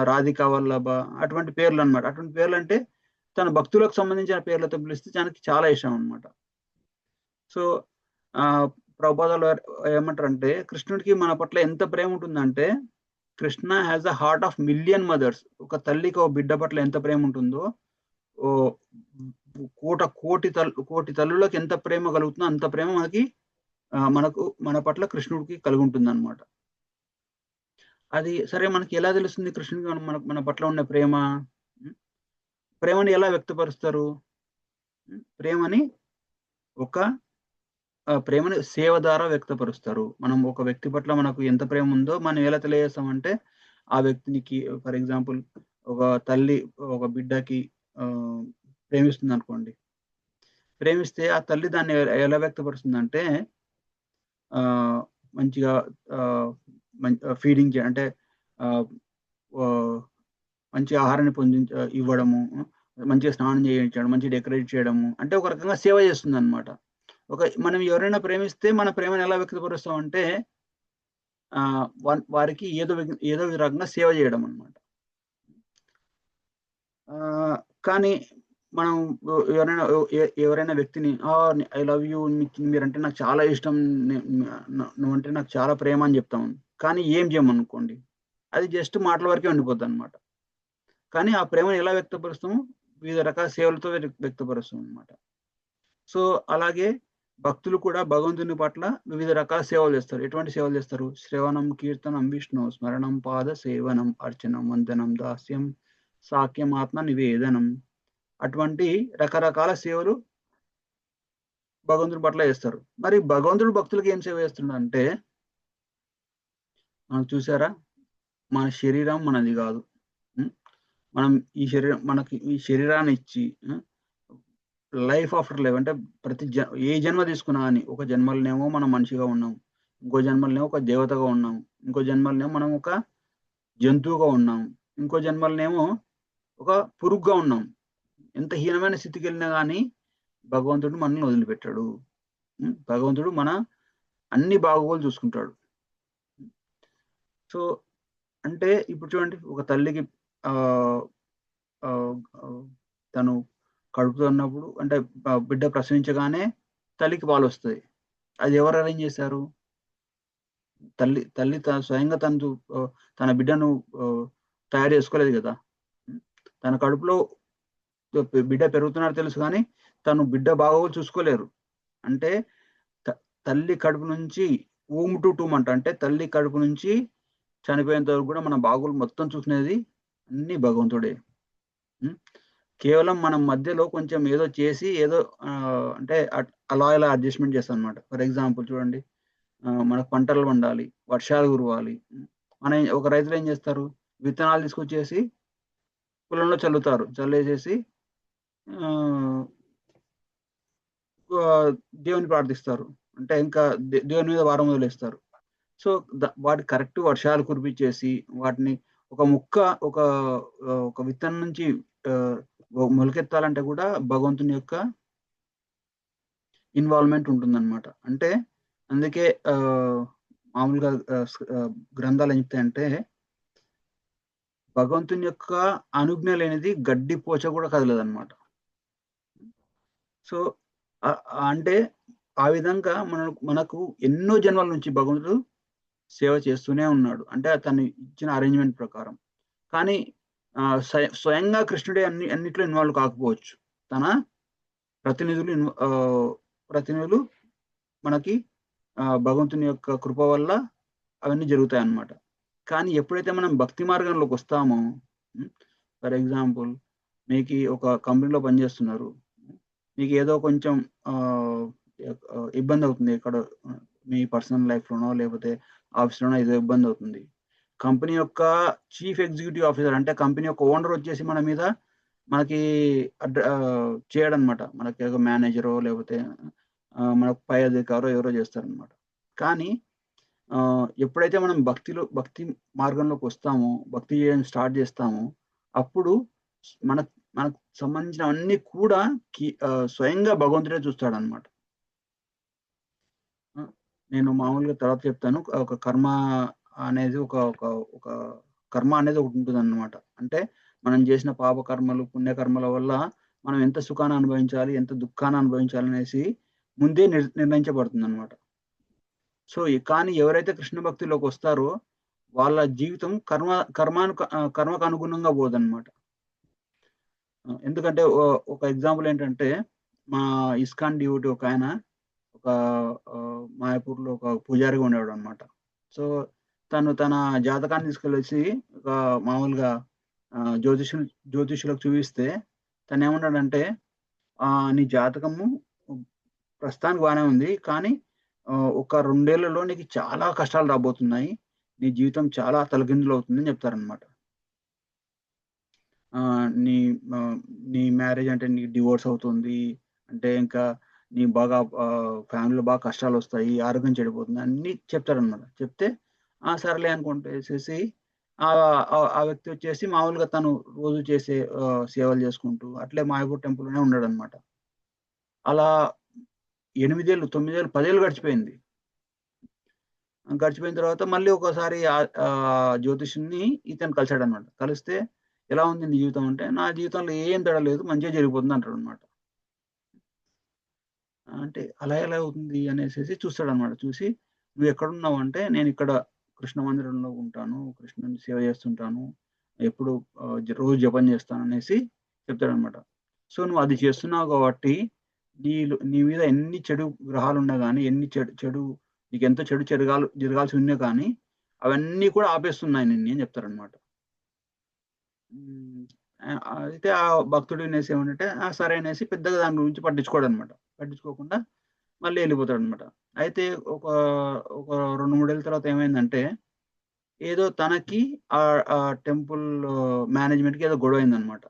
రాధికా వల్లభ అటువంటి పేర్లు అనమాట. అటువంటి పేర్లు అంటే తన భక్తులకు సంబంధించిన పేర్లతో పిలిస్తే తనకి చాలా ఇష్టం అనమాట. సో ప్రభుపాదాలు ఏమంటారంటే కృష్ణుడికి మన పట్ల ఎంత ప్రేమ ఉంటుందంటే, Krishna has the heart of million mothers. ఒక తల్లికి ఒక బిడ్డ పట్ల ఎంత ప్రేమ ఉంటుందో, కోటి తల్లులకు ఎంత ప్రేమ కలుగుతుందో అంత ప్రేమ మన పట్ల కృష్ణుడికి కలిగి ఉంటుంది అనమాట. అది సరే, మనకి ఎలా తెలుస్తుంది కృష్ణుడికి మన పట్ల ఉన్న ప్రేమని ఎలా వ్యక్తపరుస్తారు? ప్రేమని సేవ ద్వారా వ్యక్తపరుస్తారు. మనం ఒక వ్యక్తి పట్ల మనకు ఎంత ప్రేమ ఉందో మనం ఎలా తెలియజేస్తామంటే, ఆ వ్యక్తికి ఫర్ ఎగ్జాంపుల్ ఒక తల్లి ఒక బిడ్డకి ప్రేమిస్తుంది అనుకోండి. ప్రేమిస్తే ఆ తల్లి దాన్ని ఎలా వ్యక్తపరుస్తుందంటే మంచిగా ఫీడింగ్ అంటే మంచి ఆహారాన్ని ఇవ్వడము, మంచిగా స్నానం చేయించడం, మంచిగా డెకరేట్ చేయడము, అంటే ఒక రకంగా సేవ చేస్తుంది అనమాట. మనం ఎవరైనా ప్రేమిస్తే మన ప్రేమను ఎలా వ్యక్తపరుస్తామంటే వారికి ఏదో రకంగా సేవ చేయడం అనమాట. కానీ మనం ఎవరైనా వ్యక్తిని ఐ లవ్ యూ, మీరంటే నాకు చాలా ఇష్టం, నువ్వంటే నాకు చాలా ప్రేమ అని చెప్తాము. కానీ ఏం చేయమనుకోండి, అది జస్ట్ మాటల వరకే ఉండిపోద్ది అనమాట. కానీ ఆ ప్రేమను ఎలా వ్యక్తపరుస్తాము? వివిధ రకాల సేవలతో వ్యక్తపరుస్తాం అనమాట. సో అలాగే భక్తులు కూడా భగవంతుని పట్ల వివిధ రకాల సేవలు చేస్తారు. ఎటువంటి సేవలు చేస్తారు? శ్రవణం, కీర్తనం, విష్ణు స్మరణం, పాద సేవనం, అర్చనం, వందనం, దాస్యం, సాఖ్యం, ఆత్మ నివేదనం, అటువంటి రకరకాల సేవలు భగవంతుని పట్ల చేస్తారు. మరి భగవంతుడు భక్తులకు ఏం సేవ చేస్తున్నాడు అంటే, మనం చూసారా, మన శరీరం మనది కాదు. మనం మనకి ఈ శరీరాన్ని ఇచ్చి లైఫ్ ఆఫ్టర్ లైఫ్ అంటే ఏ జన్మ తీసుకున్నా కానీ, ఒక జన్మలనేమో మనం మనిషిగా ఉన్నాం, ఇంకో జన్మలనేమో ఒక దేవతగా ఉన్నాం, ఇంకో జన్మలనేమో మనం ఒక జంతువుగా ఉన్నాం, ఇంకో జన్మలనేమో ఒక పురుగుగా ఉన్నాం. ఎంత హీనమైన స్థితికి వెళ్ళినా కానీ భగవంతుడు మనల్ని వదిలిపెట్టాడు. భగవంతుడు మన అన్ని బాగోగులు చూసుకుంటాడు. సో అంటే ఇప్పుడు చూడండి, ఒక తల్లికి తను కడుపుతో ఉన్నప్పుడు, అంటే బిడ్డ ప్రసవించగానే తల్లికి పాలు వస్తాయి. అది ఎవరు అరేంజ్ చేశారు? తల్లి స్వయంగా తన బిడ్డను తయారు చేసుకోలేదు కదా. తన కడుపులో బిడ్డ పెరుగుతున్నారు తెలుసు, కానీ తను బిడ్డ బాగోగులు చూసుకోలేరు. అంటే తల్లి కడుపు నుంచి ఊమ్ టు టూమ్ అంటే తల్లి కడుపు నుంచి చనిపోయేంత వరకు కూడా మన బాగోగులు మొత్తం చూసుకునేది అన్ని భగవంతుడే. కేవలం మనం మధ్యలో కొంచెం ఏదో చేసి ఏదో అంటే అలా ఇలా అడ్జస్ట్మెంట్ చేస్తాం అనమాట. ఫర్ ఎగ్జాంపుల్ చూడండి, మనకు పంటలు పండాలి, వర్షాలు కురవాలి. మన ఒక రైతులు ఏం చేస్తారు, విత్తనాలు తీసుకొచ్చేసి పొలంలో చల్లుతారు. చల్లేసేసి దేవుని ప్రార్థిస్తారు. అంటే ఇంకా దేవుని మీద భారం వదిలేస్తారు. సో, వాటికి కరెక్ట్ వర్షాలు కురిపించేసి, వాటిని ఒక ముక్క ఒక ఒక విత్తనం నుంచి మొలకెత్తాలంటే కూడా భగవంతుని యొక్క ఇన్వాల్వ్‌మెంట్ ఉంటుందన్నమాట. అంటే అందుకే మామూలుగా గ్రంథాలు ఏం చెప్తాయంటే, భగవంతుని యొక్క అనుజ్ఞ లేనిది గడ్డి పోచ కూడా కదలదన్నమాట. సో, అంటే ఆ విధంగా మనకు ఎన్నో జన్మల నుంచి భగవంతుడు సేవ చేస్తూనే ఉన్నాడు. అంటే తను ఇచ్చిన అరేంజ్‌మెంట్ ప్రకారం. కానీ స్వయంగా కృష్ణుడే అన్నిట్లో ఇన్వాల్వ్ కాకపోవచ్చు. తన ప్రతినిధులు మనకి భగవంతుని యొక్క కృప వల్ల అవన్నీ జరుగుతాయన్నమాట. కానీ ఎప్పుడైతే మనం భక్తి మార్గంలోకొస్తామో, ఫర్ ఎగ్జాంపుల్ మీకు ఒక కంపెనీలో పనిచేస్తున్నారు. మీకు ఏదో కొంచెం ఇబ్బందవుతుంది. ఎక్కడో మీ పర్సనల్ లైఫ్‌లోనో లేకపోతే ఆఫీస్‌లోనో ఏదో ఇబ్బందవుతుంది. కంపెనీ యొక్క చీఫ్ ఎగ్జిక్యూటివ్ ఆఫీసర్ అంటే కంపెనీ యొక్క ఓనర్ వచ్చేసి మన మీద మనకి చేయడనమాట. మనకి ఒక మేనేజరో లేకపోతే మనకు పై అధికారో ఎవరో చేస్తారనమాట. కానీ ఎప్పుడైతే మనం భక్తి మార్గంలోకొస్తామో, భక్తి చేయడం స్టార్ట్ చేస్తామో, అప్పుడు మనకు సంబంధించినవన్నీ కూడా స్వయంగా భగవంతుడే చూస్తాడనమాట. నేను మామూలుగా తర్వాత చెప్తాను. ఒక కర్మ అనేది ఒక కర్మ అనేది ఒకటుంటుందన్నమాట. అంటే మనం చేసిన పాప కర్మలు, పుణ్యకర్మల వల్ల మనం ఎంత సుఖాన్ని అనుభవించాలి, ఎంత దుఃఖాన్ని అనుభవించాలనేసి ముందే నిర్ణయించబడుతుందన్నమాట. సో, కానీ ఎవరైతే కృష్ణ భక్తిలోకొస్తారో వాళ్ళ జీవితం కర్మకు అనుగుణంగా పోదన్నమాట. ఎందుకంటే ఒక ఎగ్జాంపుల్ ఏంటంటే, మా ఇస్కాన్ డివోటీ ఒకాయన మాయాపూర్‌లో ఒక పూజారిగా ఉండేవాడనమాట. సో, తను తన జాతకాన్ని తీసుకెళ్ళొచ్చి మామూలుగా జ్యోతిష్యులకు చూపిస్తే తనేమన్నాడంటే, నీ జాతకము ప్రస్తుతానికి బానే ఉంది. కానీ ఒక 2 ఏళ్లలో నీకు చాలా కష్టాలు రాబోతున్నాయి. నీ జీవితం చాలా తలకిందులవుతుందని చెప్తారనమాట. నీ మ్యారేజ్ అంటే నీకు డివోర్స్ అవుతుంది. అంటే ఇంకా నీ బాగా ఫ్యామిలీలో బాగా కష్టాలొస్తాయి. ఆరోగ్యం చెడిపోతుంది. అన్నీ చెప్తారనమాట. చెప్తే సర్లే అనుకుంటేసేసి ఆ వ్యక్తి వచ్చేసి మామూలుగా తను రోజు చేసే సేవలు చేసుకుంటూ అట్లే మాయాపూర్ టెంపుల్‌లోనే ఉన్నాడనమాట. అలా 8 ఏళ్ళు, 9 ఏళ్ళు, 10 ఏళ్ళు గడిచిపోయింది. గడిచిపోయిన తర్వాత మళ్ళీ ఒకసారి జ్యోతిష్యుడిని ఇతను కలిసాడనమాట. కలిస్తే ఎలా ఉంది నీ జీవితం అంటే, నా జీవితంలో ఏం తేడా లేదు. మంచిగా జరిగిపోతుంది అంటాడనమాట. అంటే అలా ఎలా అవుతుంది అనేసేసి చూస్తాడనమాట. చూసి నువ్వెక్కడున్నావు అంటే, నేనిక్కడ కృష్ణ మందిరంలో ఉంటాను. కృష్ణుని సేవ చేస్తుంటాను. ఎప్పుడు రోజు జపం చేస్తాననేసి చెప్తాడనమాట. సో, నువ్వు అది చేస్తున్నావు కాబట్టి నీ మీద ఎన్ని చెడు గ్రహాలున్నా గాని, ఎన్ని చెడు నీకెంత చెడు జరగాల్సి ఉన్నా కానీ, అవన్నీ కూడా ఆపేస్తున్నాయి నిన్ని అని చెప్తారనమాట. అయితే ఆ భక్తుడు వినేసి ఏమంటే సరే అనేసి పెద్దగా దాని గురించి పట్టించుకోడనమాట. పట్టించుకోకుండా మళ్ళీ ఎళ్ళిపోతాడనమాట. అయితే ఒక 2, 3 ఏళ్ల తర్వాత ఏమైందంటే, ఏదో తనకి టెంపుల్ మేనేజ్మెంట్‌కి ఏదో గొడవయిందనమాట.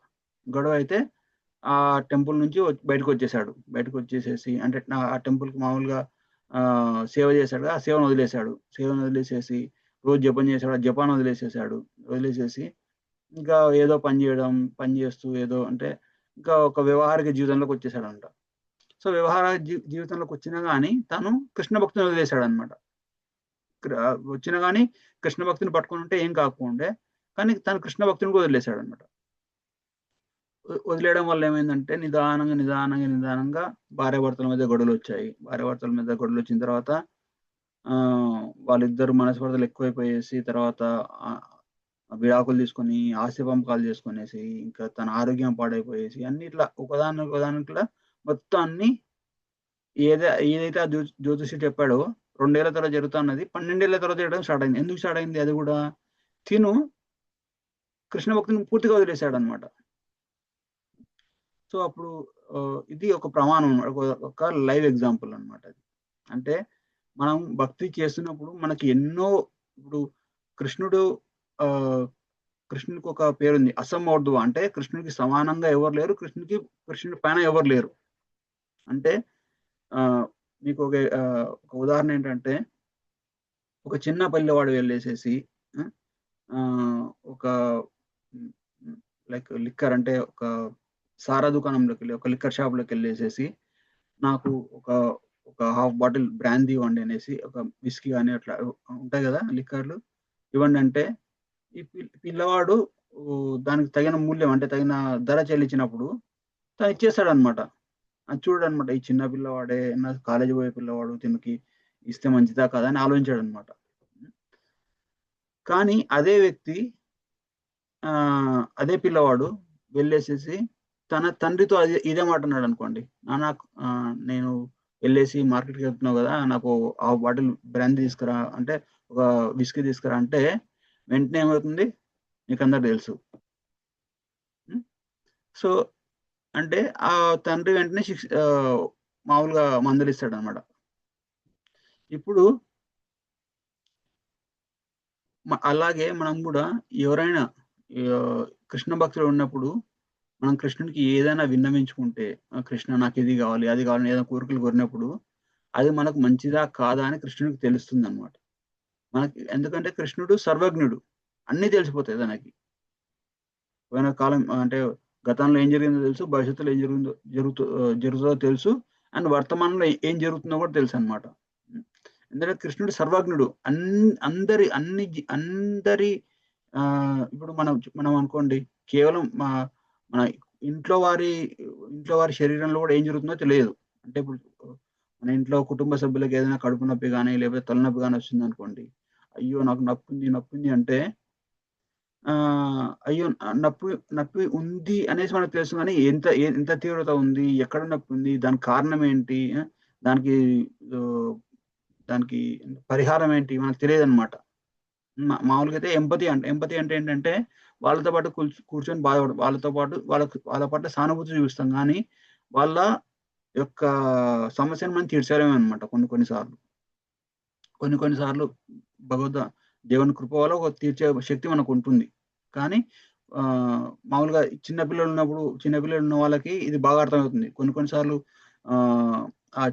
గొడవైతే ఆ టెంపుల్ నుంచి బయటకొచ్చేసాడు. బయటకొచ్చేసేసి అంటే ఆ టెంపుల్‌కి మామూలుగా సేవ చేశాడుగా, ఆ సేవను వదిలేసాడు. సేవను వదిలేసేసి రోజు జపం చేసాడు. ఆ జపాన్ని వదిలేసేసాడు. వదిలేసేసి ఇంకా ఏదో పని జేయడం, పని జేస్తూ ఏదో అంటే ఇంకా ఒక వ్యవహారిక జీవితంలోకొచ్చేసాడంట. సో, వ్యవహార జీవితంలోకొచ్చినా గాని తను కృష్ణ భక్తిని వదిలేసాడనమాట. వచ్చినా గాని కృష్ణ భక్తిని పట్టుకొనుంటే ఏం కాకపోవుండే. కానీ తను కృష్ణ భక్తిని కూడా వదిలేసాడనమాట. వదిలేయడం వల్ల ఏమైందంటే నిదానంగా భార్యాభర్తల మధ్య గొడవలొచ్చాయి. భార్యాభర్తల మధ్య గొడవలొచ్చిన తర్వాత వాళ్ళిద్దరు మనస్పర్ధలు ఎక్కువైపోయేసి తర్వాత విడాకులు తీసుకొని, ఆస్తి పంపకాలు చేసుకొనేసి, ఇంకా తన ఆరోగ్యం పాడైపోయేసి అన్ని ఇట్లా ఒకదానికి మొత్తం అన్నీ ఏదైతే ఆ జ్యోతిషి చెప్పాడో 2 ఏళ్ల తర్వాత జరుగుతున్నది 12 ఏళ్ల తర్వాత జరగడం స్టార్ట్ అయింది. ఎందుకు స్టార్ట్ అయింది? అది కూడా తిను కృష్ణ భక్తిని పూర్తిగా వదిలేసాడనమాట. సో, అప్పుడు ఇది ఒక ప్రమాణం, ఒక లైవ్ ఎగ్జాంపుల్ అనమాట అది. అంటే మనం భక్తి చేస్తున్నప్పుడు మనకి ఎన్నో ఇప్పుడు కృష్ణుడు ఆహ్, కృష్ణుడికి ఒక పేరుంది. అసమోర్ధ్వ అంటే కృష్ణుడికి సమానంగా ఎవరు లేరు. కృష్ణుడి పైన ఎవరు లేరు. అంటే ఆహ్, మీకు ఒక ఉదాహరణ ఏంటంటే, ఒక చిన్న పిల్లవాడు వెళ్ళేసేసి ఆ! ఒక హ్మ్, హ్మ్, లైక్ లిక్కర్ అంటే ఒక సారా దుకాణంలోకెళ్ళి, ఒక లిక్కర్ షాప్‌లోకెళ్ళేసేసి, నాకు ఒక ఒక హాఫ్ బాటిల్ బ్రాందీ ఇవ్వండి అనేసి, ఒక విస్కీ గాని అట్లా ఉంటాయి గదా! లిక్కర్‌లు ఇవ్వండంటే, ఈ పిల్లవాడు దానికి తగిన మూల్యం అంటే తగిన ధర చెల్లించినప్పుడు తను ఇచ్చేస్తాడనమాట. అది చూడడనమాట. ఈ చిన్న పిల్లవాడే కాలేజీ పోయే పిల్లవాడు దీనికి ఇస్తే మంచిదా కాదా అని ఆలోచించాడనమాట. కానీ అదే వ్యక్తి అదే పిల్లవాడు వెళ్ళేసేసి తన తండ్రితో ఇదే మాట అన్నాడనుకోండి. నాన్న నేను వెళ్ళేసి మార్కెట్‌కెళ్తున్నావు గదా! నాకు హాఫ్ బాటిల్ బ్రాందీ తీసుకురా అంటే, ఒక విస్కీ తీసుకురా అంటే, వెంటనే ఏమవుతుంది? మీకందరికి తెలుసు. హ్మ్. సో, అంటే ఆ తండ్రి వెంటనే మామూలుగా మందలిస్తాడనమాట. ఇప్పుడు అలాగే మనం గూడా ఎవరైనా కృష్ణ భక్తిలో ఉన్నప్పుడు మనం కృష్ణుడికి ఏదైనా విన్నవించుకుంటే, కృష్ణ నాకిది గావాలి, అది గావాలి ఏదైనా కోరికలు కోరినప్పుడు, అది మనకు మంచిదా? కాదా? అని కృష్ణుడికి తెలుస్తుందనమాట. ఎందుకంటే కృష్ణుడు సర్వజ్ఞుడు. అన్నీ తెలిసిపోతాయి తనకి. పోయిన కాలం అంటే గతంలో ఏం జరిగిందో తెలుసు. భవిష్యత్తులో ఏం జరుగుతదో తెలుసు. అండ్ వర్తమానంలో ఏం జరుగుతుందో కూడా తెలుసనమాట. హ్మ్. ఎందుకంటే కృష్ణుడు సర్వజ్ఞుడు. అందరి అన్ని జి అందరి ఇప్పుడు మనం అనుకోండి కేవలం మన ఇంట్లో వారి ఇంట్లో వారి శరీరంలో కూడా ఏం జరుగుతుందో తెలియదు. అంటే ఇప్పుడు మన ఇంట్లో కుటుంబ సభ్యులకి ఏదైనా కడుపు నొప్పి గాని, లేకపోతే తలనొప్పి గాని వచ్చిందనుకోండి. అయ్యో! నాకు నొప్పుంది, నొప్పుంది అంటే అయ్యో! నొప్పి నొప్పి ఉంది అనేసి మనకు తెలుసు గానీ, ఎంత తీవ్రత ఉంది? ఎక్కడ నొప్పుంది? దానికి కారణం ఏంటి? దానికి ఆహ్, దానికి పరిహారం ఏంటి? మనకు తెలియదనమాట. మామూలుగా అయితే ఎంపతి అంటే ఏంటంటే, వాళ్ళతో పాటు కూర్చొని బాధపడడం. వాళ్ళతో పాటు వాళ్ళ పట్ల సానుభూతి చూపిస్తాం గానీ, వాళ్ళ యొక్క సమస్యను మనం తీర్చలేమనమాట కొన్ని కొన్ని సార్లు. కొన్ని కొన్ని సార్లు భగవద్ద దేవుని కృప వల్ల ఒక తీర్చే శక్తి మనకుంటుంది. కానీ మామూలుగా చిన్న పిల్లలున్న వాళ్ళకి ఇది బాగా అర్థమవుతుంది. కొన్ని కొన్ని సార్లు ఆ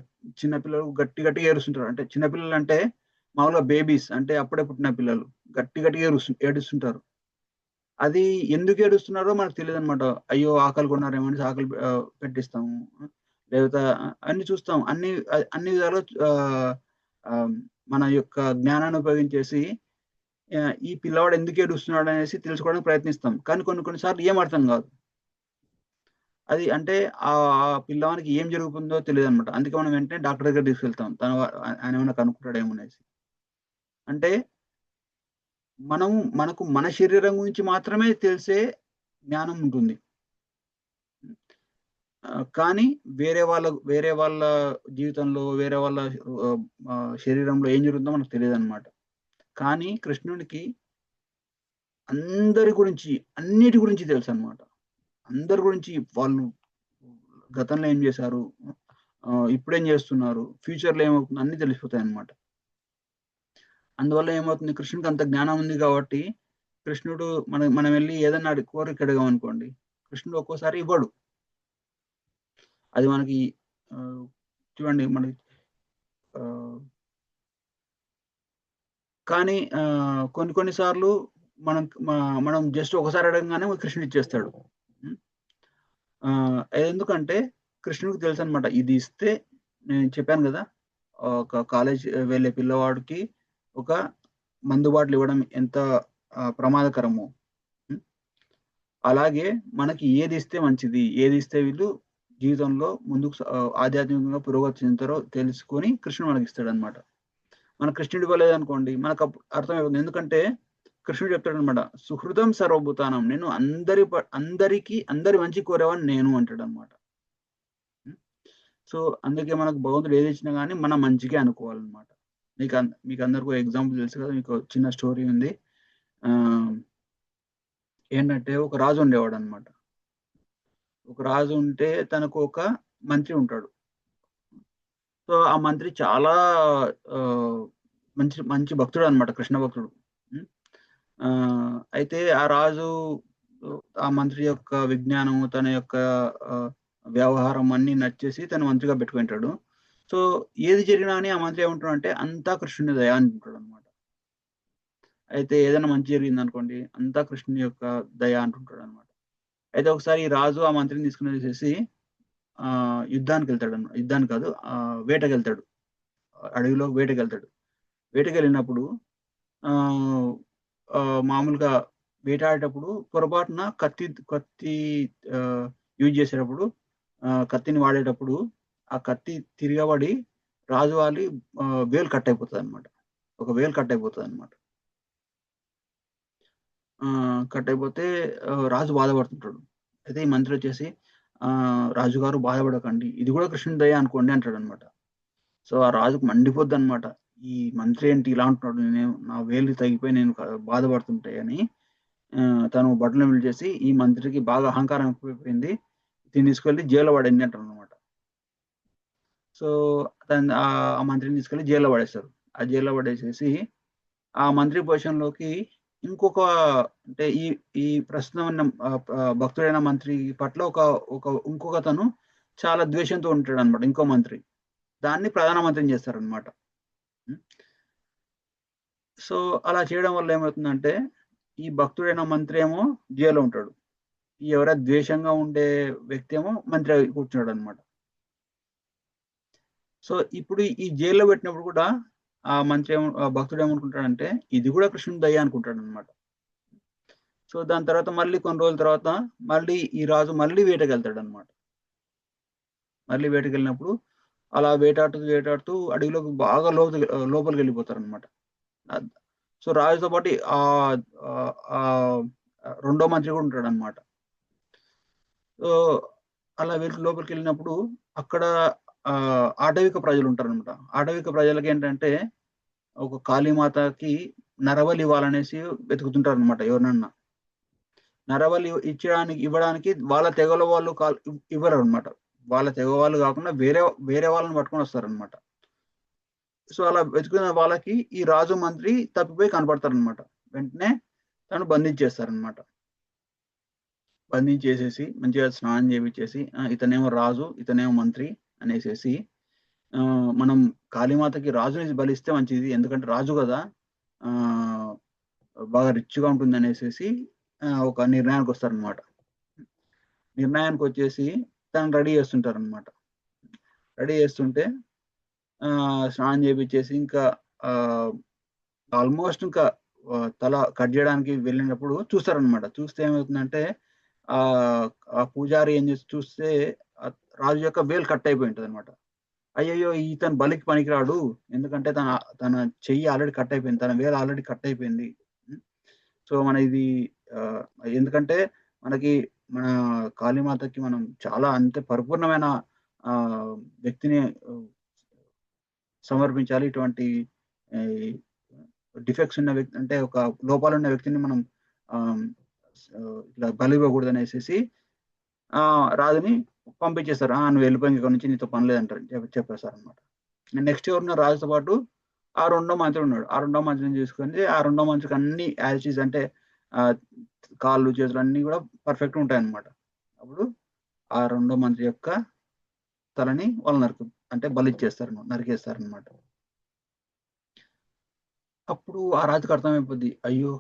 చిన్న పిల్లలు గట్టిగా ఏడుస్తుంటారు. అంటే చిన్న పిల్లలంటే మామూలుగా బేబీస్ అంటే అప్పుడే పుట్టిన పిల్లలు. గట్టిగా ఏడుస్తుంటారు. అది ఎందుకు ఏడుస్తున్నారో మనకు తెలీదనమాట. అయ్యో! ఆకలిగా ఉన్నారేమో అనేసి ఆకలి పెట్టిస్తాము. లేకపోతే అన్నీ చూస్తాం. అన్ని విధాలుగా ఆహ్, మన యొక్క జ్ఞానాన్ని ఉపయోగించేసి ఈ పిల్లవాడు ఎందుకు ఏడుస్తున్నాడనేసి తెలుసుకోవడానికి ప్రయత్నిస్తాం. కానీ కొన్ని కొన్ని సార్లు ఏం అర్థం గాదు. అది అంటే ఆ పిల్లవానికి ఏం జరుగుతుందో తెలీదనమాట. అందుకే మనం వెంటనే డాక్టర్ దగ్గరికి తీసుకెళ్తాం. ఆయన ఏమైనా కనుక్కుంటాడేమో అనేసి. అంటే మనకు మన శరీరం గురించి మాత్రమే తెలిసే జ్ఞానం ఉంటుంది. కానీ వేరే వాళ్ళ జీవితంలో, వేరే వాళ్ళ శరీరంలో ఏం జరుగుతుందో మనకు తెలీదనమాట. కానీ కృష్ణుడికి అందరి గురించి, అన్నిటి గురించి తెలుసనమాట. అందరి గురించి వాళ్ళు గతంలో ఏం జేశారు? ఇప్పుడేం జేస్తున్నారు? ఫ్యూచర్‌లో ఏమవుతుందో అన్నీ తెలిసిపోతాయన్నమాట. అందువల్ల ఏమవుతుంది కృష్ణుడికి అంత జ్ఞానం ఉంది గాబట్టి, కృష్ణుడు మనం వెళ్లి ఏదన్నా కోరిక అడిగామనుకోండి, కృష్ణుడు ఒక్కోసారి ఇవ్వడు. అది మనకి ఆహ్, చూడండి మనకి ఆహ్, కానీ కొన్ని కొన్ని సార్లు మనం జస్ట్ ఒకసారి అడగంగానే కృష్ణుడు ఇచ్చేస్తాడు. హ్మ్. ఎందుకంటే కృష్ణుడికి తెలుసనమాట. ఇది ఇస్తే నేను చెప్పాను గదా! ఒక కాలేజ్ వెళ్ళే పిల్లవాడికి ఒక మందు బాటిల్ ఇవ్వడం ఎంత ప్రమాదకరమో. హ్మ్. అలాగే మనకి ఏదిస్తే మంచిది, ఏదిస్తే వీళ్ళు జీవితంలో ఆధ్యాత్మికంగా పురోగతి చెందుతారో తెలుసుకొని కృష్ణుడు మనకిస్తాడనమాట. మన కృష్ణుడు ఇవ్వలేదనుకోండి మనకప్పుడు అర్థమైపోతుంది. ఎందుకంటే కృష్ణుడు చెప్తాడనమాట. "సుహృదం సర్వభూతానాం" నేను అందరికి అందరి మంచి కోరేవాడిని నేను అంటాడనమాట. హ్మ్. సో అందుకే మనకు భగవంతుడు ఏది ఇచ్చినా కానీ మన మంచిగా అనుకోవాలన్నమాట. మీకు అందరికీ ఎగ్జాంపుల్ తెలుసు కదా, మీకు చిన్న స్టోరీ ఉంది. ఆ ఏంటంటే ఒక రాజు ఉండేవాడు అనమాట. ఒక రాజు ఉంటే తనకు ఒక మంత్రి ఉంటాడు. సో ఆ మంత్రి చాలా ఆ, మంచి మంచి భక్తుడు అనమాట, కృష్ణ భక్తుడు. ఉం? ఆ, అయితే ఆ రాజు ఆ మంత్రి యొక్క విజ్ఞానం, తన యొక్క ఆ, వ్యవహారం అన్ని నచ్చేసి తన మంత్రిగా పెట్టుకుంటాడు. సో ఏది జరిగినా అని ఆ మంత్రి ఏమంటాడు అంటే అంతా కృష్ణుని దయ అంటుంటాడు అనమాట. అయితే ఏదైనా మంచి జరిగింది అనుకోండి, అంతా కృష్ణుని యొక్క దయ అంటుంటాడు అనమాట. అయితే ఒకసారి ఈ రాజు ఆ మంత్రిని తీసుకుని వచ్చేసి యుద్ధానికి వెళ్తాడు అన్నమాట. యుద్ధానికి కాదు, వేటకి వెళ్తాడు. అడవిలో వేటకి వెళ్తాడు. వేటకి వెళ్ళినప్పుడు ఆ ఆ, మామూలుగా వేటాడేటప్పుడు పొరపాటున కత్తి కత్తి యూజ్ చేసేటప్పుడు, కత్తిని వాడేటప్పుడు ఆ కత్తి తిరగబడి రాజు వాలి వేలు కట్ అయిపోతుంది అనమాట. ఒక వేలు కట్ అయిపోతుంది అనమాట. కట్ అయిపోతే రాజు బాధపడుతుంటాడు. అయితే ఈ మంత్రి వచ్చేసి రాజుగారు బాధపడకండి, ఇది కూడా కృష్ణుని దయ అనుకోండి అంటాడు అనమాట. సో ఆ రాజుకు మండిపోద్ది అనమాట. ఈ మంత్రి ఏంటి ఇలా అంటున్నాడు, నేను నా వేలు తగ్గిపోయి నేను బాధపడుతుంటాయి అని. తను బట్టలు పిలిచేసి ఈ మంత్రికి బాగా అహంకారం ఎక్కువైపోయింది, దీన్ని తీసుకెళ్లి జైల్లో పడింది అంటారు అనమాట. సో ఆ మంత్రిని తీసుకెళ్లి జైల్లో పడేస్తారు. ఆ జైల్లో పడేసేసి ఆ మంత్రి పొజిషన్లోకి ఇంకొక, అంటే ఈ ఈ ప్రస్తుతం ఉన్న భక్తుడైన మంత్రి పట్ల ఒక ఒక ఇంకొక తను చాలా ద్వేషంతో ఉంటాడు అనమాట, ఇంకో మంత్రి. దాన్ని ప్రధానమంత్రిని చేస్తారనమాట. సో అలా చేయడం వల్ల ఏమవుతుందంటే ఈ భక్తుడైన మంత్రి ఏమో జైల్లో ఉంటాడు, ఈ ఎవరైనా ద్వేషంగా ఉండే వ్యక్తి ఏమో మంత్రి కూర్చున్నాడు అనమాట. సో ఇప్పుడు ఈ జైల్లో పెట్టినప్పుడు కూడా ఆ మంత్రి ఆ భక్తుడు ఏమనుకుంటాడంటే ఇది కూడా కృష్ణుని దయ అనుకుంటాడు అనమాట. సో దాని తర్వాత మళ్ళీ కొన్ని రోజుల తర్వాత మళ్ళీ ఈ రాజు మళ్ళీ వేటకి వెళ్తాడు అనమాట. మళ్ళీ వేటకి వెళ్ళినప్పుడు అలా వేటాడుతూ వేటాడుతూ అడవిలోకి బాగా లోపలికి వెళ్ళిపోతారు అనమాట. సో రాజుతో పాటు ఆ రెండో మంత్రి కూడా ఉంటాడు అనమాట. సో అలా లోపలికి వెళ్ళినప్పుడు అక్కడ ఆటవిక ప్రజలు ఉంటారు అనమాట. ఆటవిక ప్రజలకి ఏంటంటే ఒక కాళీమాతకి నరబలి ఇవ్వాలనేసి వెతుకుతుంటారు అనమాట. ఎవరినన్నా నరబలి ఇవ్వడానికి వాళ్ళ తెగల వాళ్ళు ఇవ్వరు అనమాట. వాళ్ళ తెగ వాళ్ళు కాకుండా వేరే వేరే వాళ్ళని పట్టుకొని వస్తారనమాట. సో అలా వెతుకున్న వాళ్ళకి ఈ రాజు మంత్రి తప్పిపోయి కనపడతారనమాట. వెంటనే తను బంధించేస్తారనమాట. బంధించేసేసి మంచిగా స్నానం చేయించేసి ఇతనేమో రాజు, ఇతనేమో మంత్రి అనేసేసి మనం కాళీమాతకి రాజుని బలిస్తే మంచిది, ఎందుకంటే రాజు కదా, బాగా రిచ్గా ఉంటుంది అనేసి ఒక నిర్ణయానికి వస్తారనమాట. నిర్ణయానికి వచ్చేసి తను రెడీ చేస్తుంటారు అనమాట. రెడీ చేస్తుంటే స్నానం చేయించేసి ఇంకా ఆల్మోస్ట్ ఇంకా తల కట్ చేయడానికి వెళ్ళినప్పుడు చూస్తారనమాట. చూస్తే ఏమవుతుందంటే ఆ పూజారి ఏం చేసి చూస్తే రాజు యొక్క వేలు కట్ అయిపోయి ఉంటుంది అనమాట. అయ్యయ్యో ఇతను బలికి పనికిరాడు, ఎందుకంటే తన తన చెయ్యి ఆల్రెడీ కట్ అయిపోయింది, తన వేలు ఆల్రెడీ కట్ అయిపోయింది. సో మన ఇది ఎందుకంటే మనకి మన కాళీమాతకి మనం చాలా అంతే పరిపూర్ణమైన వ్యక్తిని సమర్పించాలి. ఇటువంటి డిఫెక్ట్స్ ఉన్న వ్యక్తి, అంటే ఒక లోపాలు ఉన్న వ్యక్తిని మనం ఇట్లా బలి ఇవ్వకూడదు అనేసి రాజుని పంపించేస్తారు. నువ్వు వెళ్ళిపోయి ఇక్కడ నుంచి నీతో పని లేదంటారు చెప్పేస్తారు అనమాట. నెక్స్ట్ ఎవరున్న రాజుతో పాటు ఆ రెండో మంత్రి ఉన్నాడు. ఆ రెండో మంత్రిని చూసుకొని ఆ రెండో మంత్రికి అన్ని యాజిటీస్, అంటే కాళ్ళు చేతులు అన్ని కూడా పర్ఫెక్ట్ ఉంటాయి అనమాట. అప్పుడు ఆ రెండో మంత్రి యొక్క తలని వాళ్ళు అంటే బలిచ్చేస్తారు, నరికేస్తారనమాట. అప్పుడు ఆ రాజుకి అర్థమైపోద్ది, అయ్యో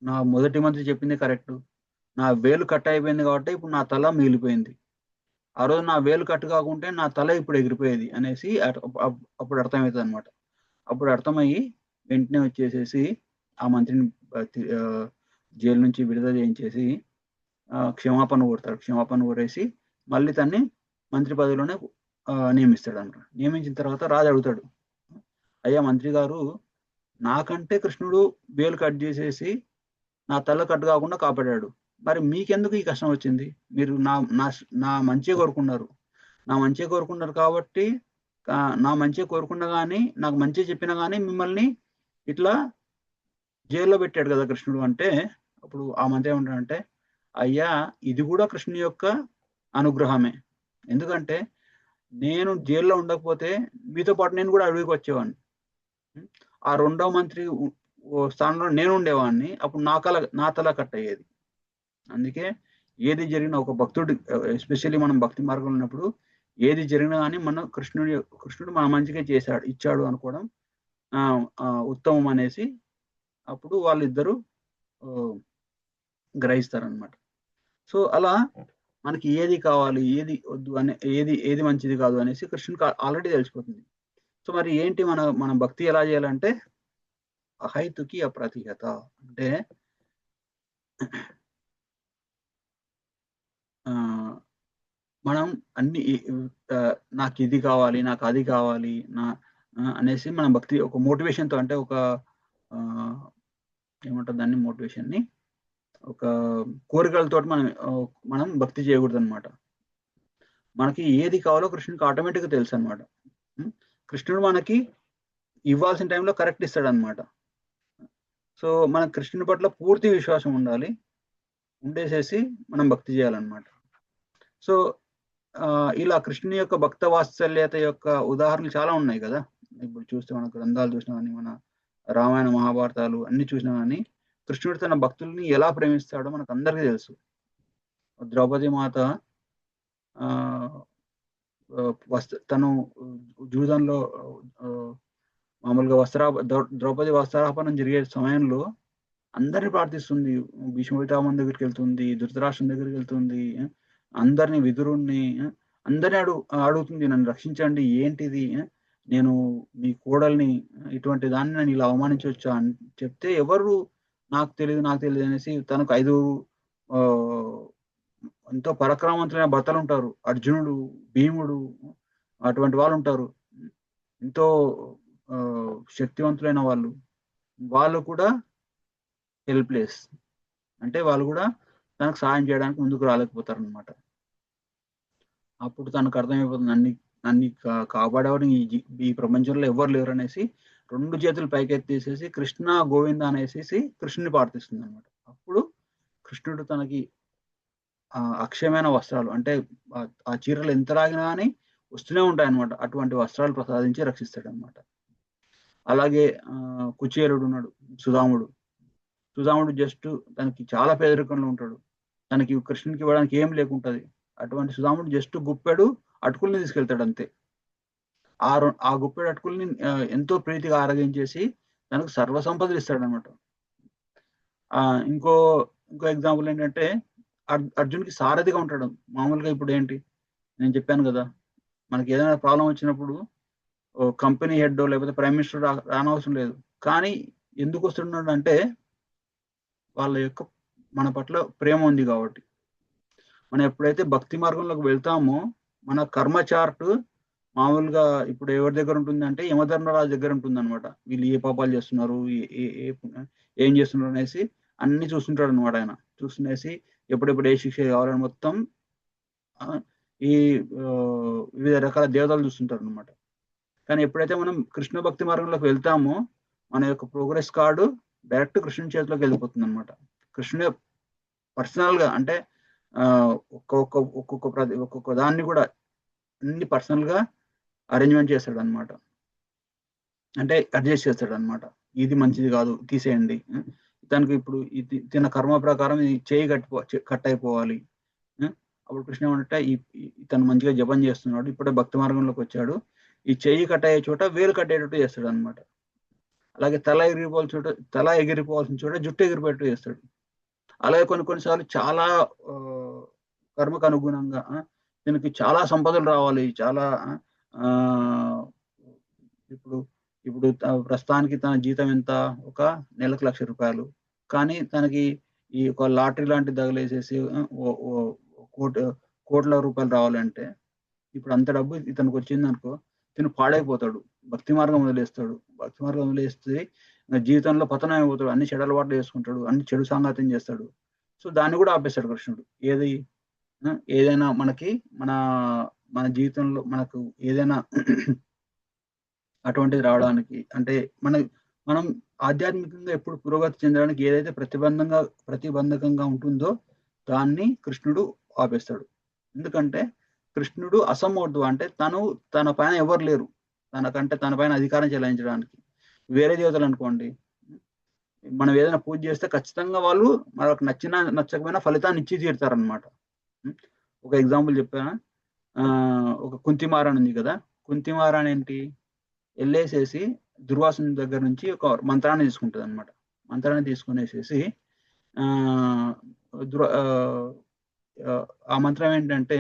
నా మొదటి మంత్రి చెప్పింది కరెక్ట్, నా వేలు కట్ అయిపోయింది కాబట్టి ఇప్పుడు నా తల మిగిలిపోయింది. ఆ రోజు నా వేలు కట్ కాకుంటే నా తల ఇప్పుడు ఎగిరిపోయేది అనేసి అప్పుడు అర్థమవుతుంది అనమాట. అప్పుడు అర్థమయ్యి వెంటనే వచ్చేసేసి ఆ మంత్రిని జైలు నుంచి విడుదల చేయించేసి క్షమాపణ కోరుతాడు. క్షమాపణ కోరేసి మళ్ళీ తన్ని మంత్రి పదవిలోనే నియమిస్తాడు అనమాట. నియమించిన తర్వాత రాజు అడుగుతాడు, అయ్యా మంత్రి గారు, నాకంటే కృష్ణుడు వేలు కట్ చేసేసి నా తల కట్ కాకుండా కాపాడాడు, మరి మీకెందుకు ఈ కష్టం వచ్చింది? మీరు నా నా నా మంచిగా కోరుకున్నారు, నా మంచి కోరుకున్నారు కాబట్టి నా మంచి కోరుకున్నా కానీ నాకు మంచి చెప్పినా కానీ మిమ్మల్ని ఇట్లా జైల్లో పెట్టాడు కదా కృష్ణుడు అంటే, అప్పుడు ఆ మంత్రి ఏమంటాడంటే, అయ్యా ఇది కూడా కృష్ణుని యొక్క అనుగ్రహమే. ఎందుకంటే నేను జైల్లో ఉండకపోతే మీతో పాటు నేను కూడా అడవికి వచ్చేవాడిని. ఆ రెండో మంత్రి స్థానంలో నేను ఉండేవాడిని. అప్పుడు నా తల కట్ అయ్యేది. అందుకే ఏది జరిగినా ఒక భక్తుడు ఎస్పెషల్లీ మనం భక్తి మార్గంలో ఉన్నప్పుడు ఏది జరిగినా కానీ మనం కృష్ణుడు మన మంచిగా ఇచ్చాడు అనుకోవడం ఉత్తమం అనేసి అప్పుడు వాళ్ళిద్దరూ గ్రహిస్తారనమాట. సో అలా మనకి ఏది కావాలి ఏది వద్దు అనే ఏది మంచిది కాదు అనేసి కృష్ణుడికి ఆల్రెడీ తెలిసిపోతుంది. సో మరి ఏంటి మన భక్తి ఎలా చేయాలంటే అహైతుకి అప్రతిహత అంటే మనం అన్ని నాకు ఇది కావాలి నాకు అది కావాలి అనేసి మనం భక్తి ఒక మోటివేషన్తో అంటే ఒక ఏమంటారు దాన్ని మోటివేషన్ని ఒక కోరికలతో మనం భక్తి చేయకూడదు అనమాట. మనకి ఏది కావాలో కృష్ణుడికి ఆటోమేటిక్గా తెలుసు అనమాట. కృష్ణుడు మనకి ఇవ్వాల్సిన టైంలో కరెక్ట్ ఇస్తాడు అనమాట. సో మన కృష్ణుని పట్ల పూర్తి విశ్వాసం ఉండేసేసి మనం భక్తి చేయాలన్నమాట. సో ఇలా కృష్ణుని యొక్క భక్త వాత్సల్యత యొక్క ఉదాహరణలు చాలా ఉన్నాయి కదా. ఇప్పుడు చూస్తే మన గ్రంథాలు చూసినా కానీ మన రామాయణ మహాభారతాలు అన్ని చూసినా కానీ కృష్ణుడు తన భక్తుల్ని ఎలా ప్రేమిస్తాడో మనకు అందరికీ తెలుసు. ద్రౌపది మాత తను జూదంలో మామూలుగా ద్రౌపది వస్త్రాపహరణం జరిగే సమయంలో అందరిని ప్రార్థిస్తుంది. భీష్మపితామహుని దగ్గరికి వెళ్తుంది, ధృతరాష్ట్రం దగ్గరికి వెళ్తుంది, అందరిని విదురుణ్ణి అందరిని అడుగుతుంది, నన్ను రక్షించండి, ఏంటిది నేను మీ కోడల్ని ఇటువంటి దాన్ని నేను ఇలా అవమానించవచ్చా అని చెప్తే ఎవరు నాకు తెలియదు అనేసి తనకు 5 ఎంతో పరాక్రమవంతులైన భర్తలు ఉంటారు. అర్జునుడు, భీముడు అటువంటి వాళ్ళు ఉంటారు. ఎంతో శక్తివంతులైన వాళ్ళు కూడా హెల్ప్లెస్. అంటే వాళ్ళు కూడా తనకు సహాయం చేయడానికి ముందుకు రాలేకపోతారు అనమాట. అప్పుడు తనకు అర్థమైపోతుంది నన్ను కాపాడేవాడు ఈ ప్రపంచంలో ఎవరు లేరు అనేసి 2 చేతులు పైకెత్తేసేసి కృష్ణ గోవింద అనేసి కృష్ణుని ప్రార్థిస్తుంది అనమాట. అప్పుడు కృష్ణుడు తనకి అక్షయమైన వస్త్రాలు అంటే ఆ చీరలు ఎంత రాగినా కానీ వస్తూనే ఉంటాయన్నమాట. అటువంటి వస్త్రాలు ప్రసాదించి రక్షిస్తాడు అనమాట. అలాగే కుచేలుడు ఉన్నాడు, సుధాముడు జస్ట్ తనకి చాలా పేదరికంలో ఉంటాడు. తనకి కృష్ణునికి ఇవ్వడానికి ఏం లేకుంటది. అటువంటి సుధాముడు జస్ట్ గుప్పెడు అటుకుల్ని తీసుకెళ్తాడు అంతే. ఆ గుప్పెడు అటుకుల్ని ఎంతో ప్రీతిగా ఆరగించేసి తనకు సర్వసంపదలు ఇస్తాడు అనమాట. ఇంకో ఎగ్జాంపుల్ ఏంటంటే అర్జున్కి సారథిగా ఉంటాడు. మామూలుగా ఇప్పుడు ఏంటి నేను చెప్పాను కదా, మనకి ఏదైనా ప్రాబ్లం వచ్చినప్పుడు కంపెనీ హెడ్ లేకపోతే ప్రైమ్ మినిస్టర్ రానవసరం లేదు. కానీ ఎందుకు వస్తున్నాడు అంటే వాళ్ళ యొక్క మన పట్ల ప్రేమ ఉంది కాబట్టి. మనం ఎప్పుడైతే భక్తి మార్గంలోకి వెళ్తామో మన కర్మ చార్ట్ మామూలుగా ఇప్పుడు ఎవరి దగ్గర ఉంటుందంటే యమధర్మరాజు దగ్గర ఉంటుంది అనమాట. వీళ్ళు ఏ పాపాలు చేస్తున్నారు, ఏం చేస్తున్నారు అనేసి అన్ని చూస్తుంటాడు అనమాట. ఆయన చూసుకునేసి ఎప్పుడెప్పుడు ఏ శిక్ష కావాలని మొత్తం ఈ వివిధ రకాల దేవతలు చూస్తుంటారు అనమాట. కానీ ఎప్పుడైతే మనం కృష్ణ భక్తి మార్గంలోకి వెళ్తామో మన యొక్క ప్రోగ్రెస్ కార్డు డైరెక్ట్ కృష్ణుని చేతిలోకి వెళ్ళిపోతుంది అనమాట. కృష్ణుడే పర్సనల్ గా అంటే ఒక్కొక్క దాన్ని కూడా అన్ని పర్సనల్ గా అరేంజ్మెంట్ చేస్తాడు అనమాట. అంటే అడ్జస్ట్ చేస్తాడు అనమాట. ఇది మంచిది కాదు, తీసేయండి. తనకు ఇప్పుడు తిన కర్మ ప్రకారం చేయి కట్ అయిపోవాలి. అప్పుడు కృష్ణ ఏమంటే తను మంచిగా జపం చేస్తున్నాడు, ఇప్పుడే భక్తి మార్గంలోకి వచ్చాడు, ఈ చెయ్యి కట్ అయ్యే చోట వేలు కట్టేటట్టు చేస్తాడు అనమాట. అలాగే తల ఎగిరిపోవాల్సిన చోట జుట్టు ఎగిరిపోయేట్టు చేస్తాడు. అలాగే కొన్నిసార్లు చాలా కర్మకు అనుగుణంగా దీనికి చాలా సంపదలు రావాలి, చాలా ఇప్పుడు ప్రస్తుతానికి తన జీతం ఎంత, ఒక నెలకు 1,00,000 రూపాయలు. కానీ తనకి ఈ ఒక లాటరీ లాంటి తగిలేసేసి కోట్ల రూపాయలు రావాలంటే ఇప్పుడు అంత డబ్బు ఇతనికి వచ్చింది అనుకో, తిను పాడైపోతాడు, భక్తి మార్గం వదిలేస్తే జీవితంలో పతనం అయిపోతాడు, అన్ని చెడు అలవాట్లు చేసుకుంటాడు, అన్ని చెడు సంగతం చేస్తాడు. సో దాన్ని కూడా ఆపేస్తాడు కృష్ణుడు. ఏదైనా మనకి మన జీవితంలో మనకు ఏదైనా అటువంటిది రావడానికి అంటే మనం ఆధ్యాత్మికంగా ఎప్పుడు పురోగతి చెందడానికి ఏదైతే ప్రతిబంధకంగా ఉంటుందో దాన్ని కృష్ణుడు ఆపేస్తాడు. ఎందుకంటే కృష్ణుడు అసమర్థుడు, అంటే తన పైన ఎవరు లేరు తన పైన అధికారం చెలాయించడానికి. వేరే దేవతలు అనుకోండి, మనం ఏదైనా పూజ చేస్తే ఖచ్చితంగా వాళ్ళు మనకు నచ్చకపోయినా ఫలితాన్ని ఇచ్చి తీరుతారనమాట. ఒక ఎగ్జాంపుల్ చెప్పాను. ఒక కుంతిమారాణి ఉంది కదా, కుంతిమారాణి ఏంటి, వెళ్ళేసేసి దుర్వాసుని దగ్గర నుంచి ఒక మంత్రాన్ని తీసుకుంటుంది అనమాట. మంత్రాన్ని తీసుకునేసేసి ఆ మంత్రం ఏంటంటే,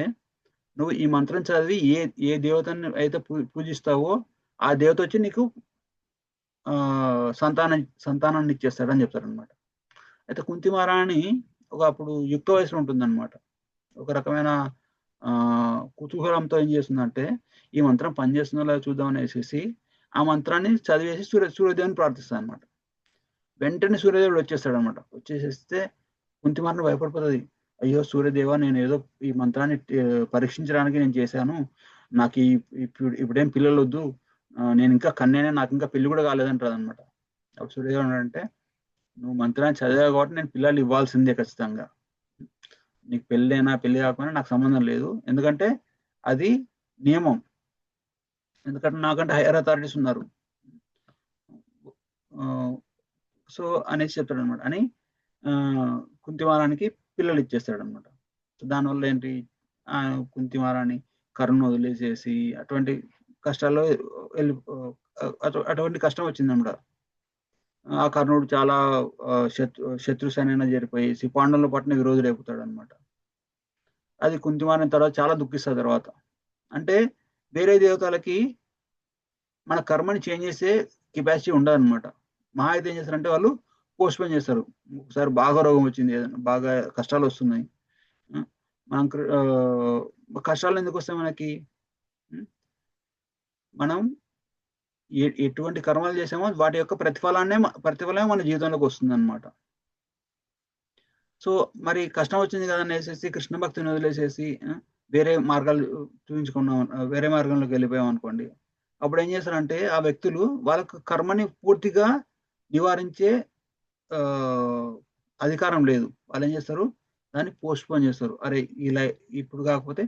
నువ్వు ఈ మంత్రం చదివి ఏ దేవతని అయితే పూజిస్తావో ఆ దేవత వచ్చి నీకు సంతానాన్ని ఇచ్చేస్తాడని చెప్తారనమాట. అయితే కుంతిమారాణి అప్పుడు యుక్త వయసులో ఉంటుందన్నమాట. ఒక రకమైన కుతూహలంతో ఏం చేస్తుందంటే, ఈ మంత్రం పనిచేస్తుందో లేదో చూద్దామని వేసేసి ఆ మంత్రాన్ని చదివేసి సూర్యదేవుని ప్రార్థిస్తాడు అనమాట. వెంటనే సూర్యదేవుడు వచ్చేస్తాడు అనమాట. వచ్చేసేస్తే కుంతిమారాణి భయపడిపోతుంది. అయ్యో సూర్యదేవ, నేను ఏదో ఈ మంత్రాన్ని పరీక్షించడానికి నేను చేశాను, నాకు ఇప్పుడేం పిల్లలు వద్దు, నేను ఇంకా కన్యనే, నాకు ఇంకా పెళ్లి కూడా కాలేదంటారు అనమాట. అప్పుడు సూర్యదేవుడు అంటే, నువ్వు మంత్రాన్ని చదివావు కాబట్టి నేను పిల్లలు ఇవ్వాల్సిందే ఖచ్చితంగా, నీకు పెళ్లి కాకపోయినా నాకు సంబంధం లేదు, ఎందుకంటే అది నియమం, ఎందుకంటే నాకంటే హైయర్ అథారిటీస్ ఉన్నారు. సో అనేసి చెప్తాడు అనమాట. అని కుంతిమారానికి పిల్లలు ఇచ్చేస్తాడు అనమాట. దానివల్ల ఏంటి, కుంతిమారాన్ని కర్ణను వదిలేసేసి అటువంటి కష్టాల్లో అటువంటి కష్టం వచ్చిందన్నమాట. ఆ కర్ణుడు చాలా శత్రు సైన్యంలో చేరిపోయేసి పాండవుల పట్ల విరోధుడు అయిపోతాడు అనమాట. అది కుంతిమారాని తర్వాత చాలా దుఃఖిస్తారు తర్వాత. అంటే వేరే దేవతలకి మన కర్మని చేంజ్ చేసే కెపాసిటీ ఉండదన్నమాట. మహా అయితే ఏం చేస్తారంటే వాళ్ళు పోస్ట్పోన్ చేస్తారు. ఒకసారి బాగా రోగం వచ్చింది, ఏదైనా బాగా కష్టాలు వస్తున్నాయి, మనం కష్టాలు ఎందుకు వస్తాయి మనకి, మనం ఎటువంటి కర్మలు చేసామో వాటి యొక్క ప్రతిఫలమే మన జీవితంలోకి వస్తుంది అనమాట. సో మరి కష్టం వచ్చింది కదా అనేసి కృష్ణ భక్తిని వదిలేసేసి వేరే మార్గాలు చూపించుకున్నాం, వేరే మార్గంలోకి వెళ్ళిపోయాం అనుకోండి, అప్పుడు ఏం చేస్తారంటే ఆ వ్యక్తులు వాళ్ళకు కర్మని పూర్తిగా నివారించే అధికారం లేదు. వాళ్ళు ఏం చేస్తారు, దాన్ని పోస్ట్పోన్ చేస్తారు. అరే ఇలా ఇప్పుడు కాకపోతే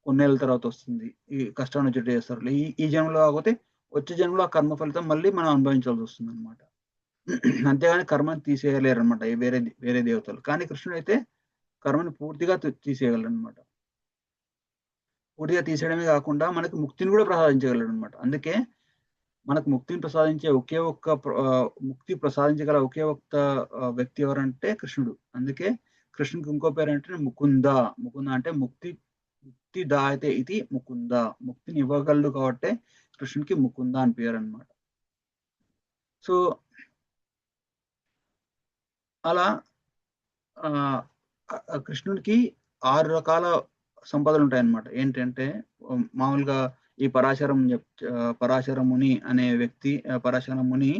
కొన్నేళ్ళ తర్వాత వస్తుంది, ఈ కష్టాన్ని వచ్చేట్టు చేస్తారు. ఈ జన్మలో కాకపోతే వచ్చే జన్మలో ఆ కర్మ ఫలితం మళ్ళీ మనం అనుభవించాల్సి వస్తుంది అనమాట. అంతేగాని కర్మని తీసేయలేరు అనమాట వేరే దేవతలు. కానీ కృష్ణుడు అయితే కర్మని పూర్తిగా తీసేయగలరు అనమాట. పూర్తిగా తీసేయడమే కాకుండా మనకు ముక్తిని కూడా ప్రసాదించగలడు అనమాట. అందుకే మనకు ముక్తిని ప్రసాదించే ముక్తి ప్రసాదించగల ఒకే ఒక్క వ్యక్తి ఎవరంటే కృష్ణుడు. అందుకే కృష్ణుడికి ఇంకో పేరు అంటే ముకుంద. ముకుంద అంటే ముక్తి దాయతే ఇది ముకుంద, ముక్తిని ఇవ్వగలడు కాబట్టి కృష్ణుడికి ముకుంద అని పేరు అనమాట. సో అలా కృష్ణుడికి 6 రకాల సంపదలు ఉంటాయన్నమాట. ఏంటంటే మామూలుగా ఈ పరాశర ముని అనే వ్యక్తి, పరాశర ముని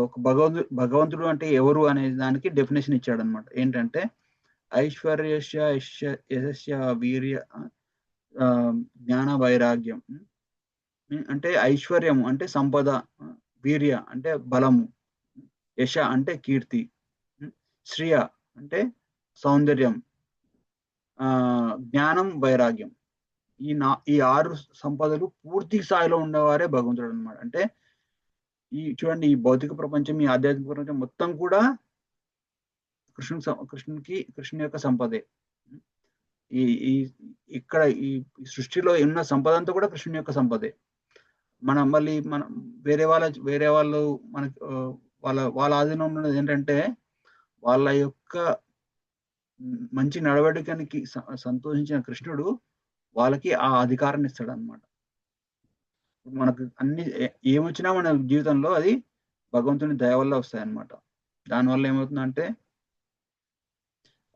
ఒక భగవంతుడు అంటే ఎవరు అనే దానికి డెఫినేషన్ ఇచ్చాడు అనమాట. ఏంటంటే ఐశ్వర్యస్య యశస్య వీర్య జ్ఞాన వైరాగ్యం. అంటే ఐశ్వర్యము అంటే సంపద, వీర్య అంటే బలము, యశ అంటే కీర్తి, శ్రియ అంటే సౌందర్యం, జ్ఞానం వైరాగ్యం. ఈ 6 సంపదలు పూర్తి స్థాయిలో ఉండేవారే భగవంతుడు అనమాట. అంటే చూడండి, ఈ భౌతిక ప్రపంచం, ఈ ఆధ్యాత్మిక ప్రపంచం మొత్తం కూడా కృష్ణుని యొక్క సంపదే. ఇక్కడ ఈ సృష్టిలో ఉన్న సంపద అంతా కూడా కృష్ణుని యొక్క సంపదే. మనం వేరే వాళ్ళు మనకి వాళ్ళ ఆధీనంలో ఉన్నది ఏంటంటే వాళ్ళ యొక్క మంచి నడవడికనికి సంతోషించిన కృష్ణుడు వాళ్ళకి ఆ అధికారాన్ని ఇస్తాడు అనమాట. మనకు అన్ని ఏమొచ్చినా మన జీవితంలో అది భగవంతుని దయ వల్ల వస్తాయన్నమాట. దానివల్ల ఏమవుతుందంటే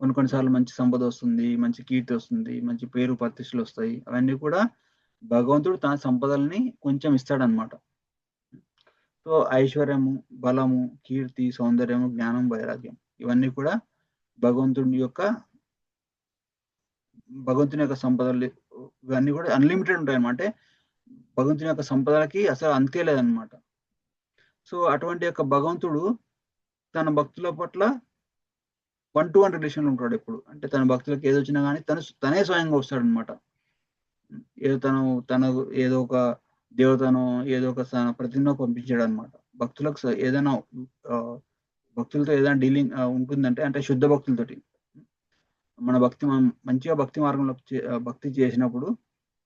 కొన్నిసార్లు మంచి సంపద వస్తుంది, మంచి కీర్తి వస్తుంది, మంచి పేరు ప్రతిష్టలు వస్తాయి. అవన్నీ కూడా భగవంతుడు తన సంపదల్ని కొంచెం ఇస్తాడనమాట. సో ఐశ్వర్యము, బలము, కీర్తి, సౌందర్యము, జ్ఞానం, వైరాగ్యం ఇవన్నీ కూడా భగవంతుని యొక్క సంపదలు ఇవన్నీ కూడా అన్లిమిటెడ్ ఉంటాయి అన్నమాట. అంటే భగవంతుని యొక్క సంపదలకి అసలు అంతే లేదనమాట. సో అటువంటి యొక్క భగవంతుడు తన భక్తుల పట్ల 1-to-1 రిలేషన్ ఉంటాడు ఎప్పుడు. అంటే తన భక్తులకు ఏదొచ్చినా కానీ తనే స్వయంగా వస్తాడనమాట. ఏదో తనకు ఏదో ఒక దేవతనో ఏదో ఒక ప్రతినో పంపించాడనమాట. భక్తులకు ఏదైనా భక్తులతో ఏదైనా డీలింగ్ ఉంటుందంటే, అంటే శుద్ధ భక్తులతోటి మన మనం మంచిగా భక్తి మార్గంలో భక్తి చేసినప్పుడు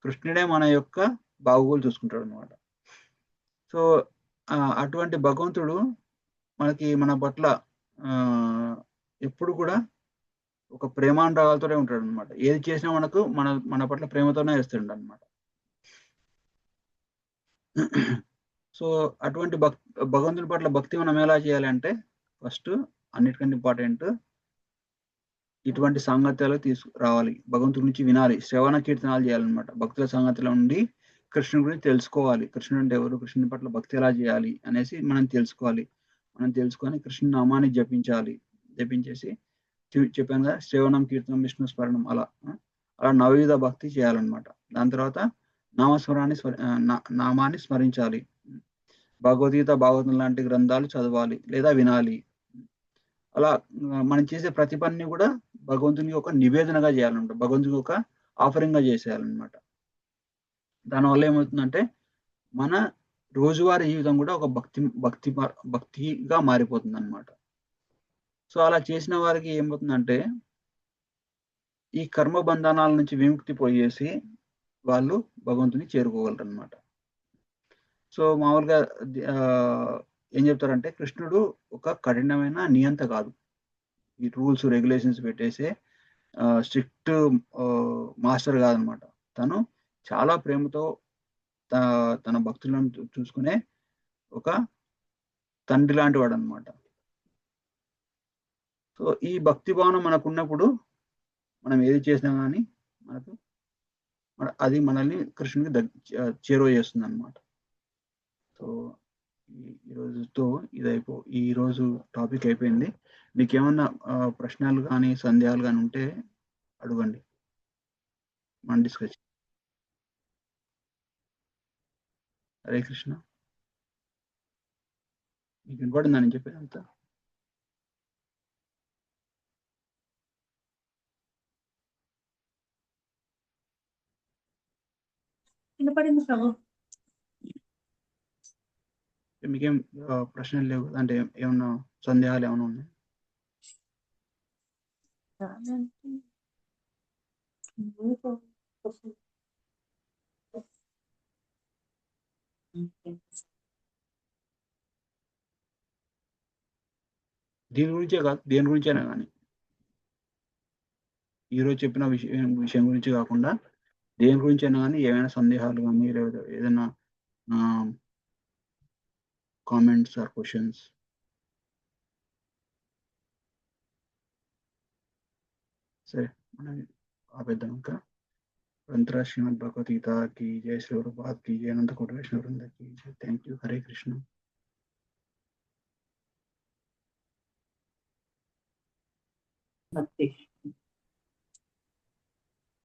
కృష్ణుడే మన యొక్క బాగోగులు చూసుకుంటాడు అనమాట. సో అటువంటి భగవంతుడు మన పట్ల ఎప్పుడు కూడా ఒక ప్రేమానురాగాలతోనే ఉంటాడు అనమాట. ఏది చేసినా మన పట్ల ప్రేమతోనే చేస్తాడు అనమాట. సో అటువంటి భగవంతుని పట్ల భక్తి మనం ఎలా చేయాలి అంటే, ఫస్ట్ అన్నిటికంటే ఇంపార్టెంట్ ఇటువంటి సాంగత్యాలు తీసుకురావాలి. భగవంతుడి నుంచి వినాలి, శ్రవణ కీర్తనాలు చేయాలన్నమాట. భక్తుల సంగతిలో నుండి కృష్ణుడి గురించి తెలుసుకోవాలి. కృష్ణుడు అంటే ఎవరు, కృష్ణుని పట్ల భక్తి ఎలా చేయాలి అనేసి మనం తెలుసుకోవాలి. మనం తెలుసుకొని కృష్ణుని నామాన్ని జపించేసి చెప్పాను కదా, శ్రవణం, కీర్తనం, విష్ణు స్మరణం అలా నవవిధ భక్తి చేయాలన్నమాట. దాని తర్వాత నామాన్ని స్మరించాలి. భగవద్గీత, భాగవతం లాంటి గ్రంథాలు చదవాలి లేదా వినాలి. అలా మనం చేసే ప్రతి పనిని కూడా భగవంతునికి ఒక నివేదనగా చేయాలన్నమాట. భగవంతునికి ఒక ఆఫరింగ్ గా చేసేయాలన్నమాట. దానివల్ల ఏమవుతుందంటే మన రోజువారీ జీవితం కూడా ఒక భక్తిగా మారిపోతుంది అనమాట. సో అలా చేసిన వారికి ఏమవుతుందంటే ఈ కర్మ బంధనాల నుంచి విముక్తి పోయేసి వాళ్ళు భగవంతుని చేరుకోగలరు అనమాట. సో మామూలుగా ఏం చెప్తారంటే, కృష్ణుడు ఒక కఠినమైన నియంత కాదు. ఈ రూల్స్ రెగ్యులేషన్స్ పెట్టేసే స్ట్రిక్ట్ మాస్టర్ కాదనమాట. తను చాలా ప్రేమతో తన భక్తులను చూసుకునే ఒక తండ్రి లాంటి వాడు అనమాట. సో ఈ భక్తి భావన మనకు ఉన్నప్పుడు మనం ఏది చేసినా కానీ అది మనల్ని కృష్ణునికి చేరువ చేస్తుంది అనమాట. సో ఈ రోజుతో ఈ రోజు టాపిక్ అయిపోయింది. మీకు ఏమన్నా ప్రశ్నలు కానీ సందేహాలు కానీ ఉంటే అడగండి, మనం డిస్కస్. హరే కృష్ణ. మీకు వినపడిందా నేను చెప్పేది అంతా? వినపడింది ప్రభు. మీకేం ప్రశ్నలు లేవు అంటే ఏమన్నా సందేహాలు ఏమైనా ఉన్నాయి? దీని గురించే కాదు, దేని గురించైనా కానీ, ఈరోజు చెప్పిన విషయం గురించి కాకుండా దేని గురించైనా కానీ ఏమైనా సందేహాలు కానీ లేదా ఏదైనా కామెంట్స్ ఆర్ క్వశ్చన్స్? సరే మనం ఆపేద్దాం. ఇంకా గ్రంథరాజ్ శ్రీమద్ భగవద్గీత की जय, श्री प्रभुपाद की जय, अनंत कोटि वैष्णव वृंद की जय. Thank you. हरे कृष्ण. भक्ति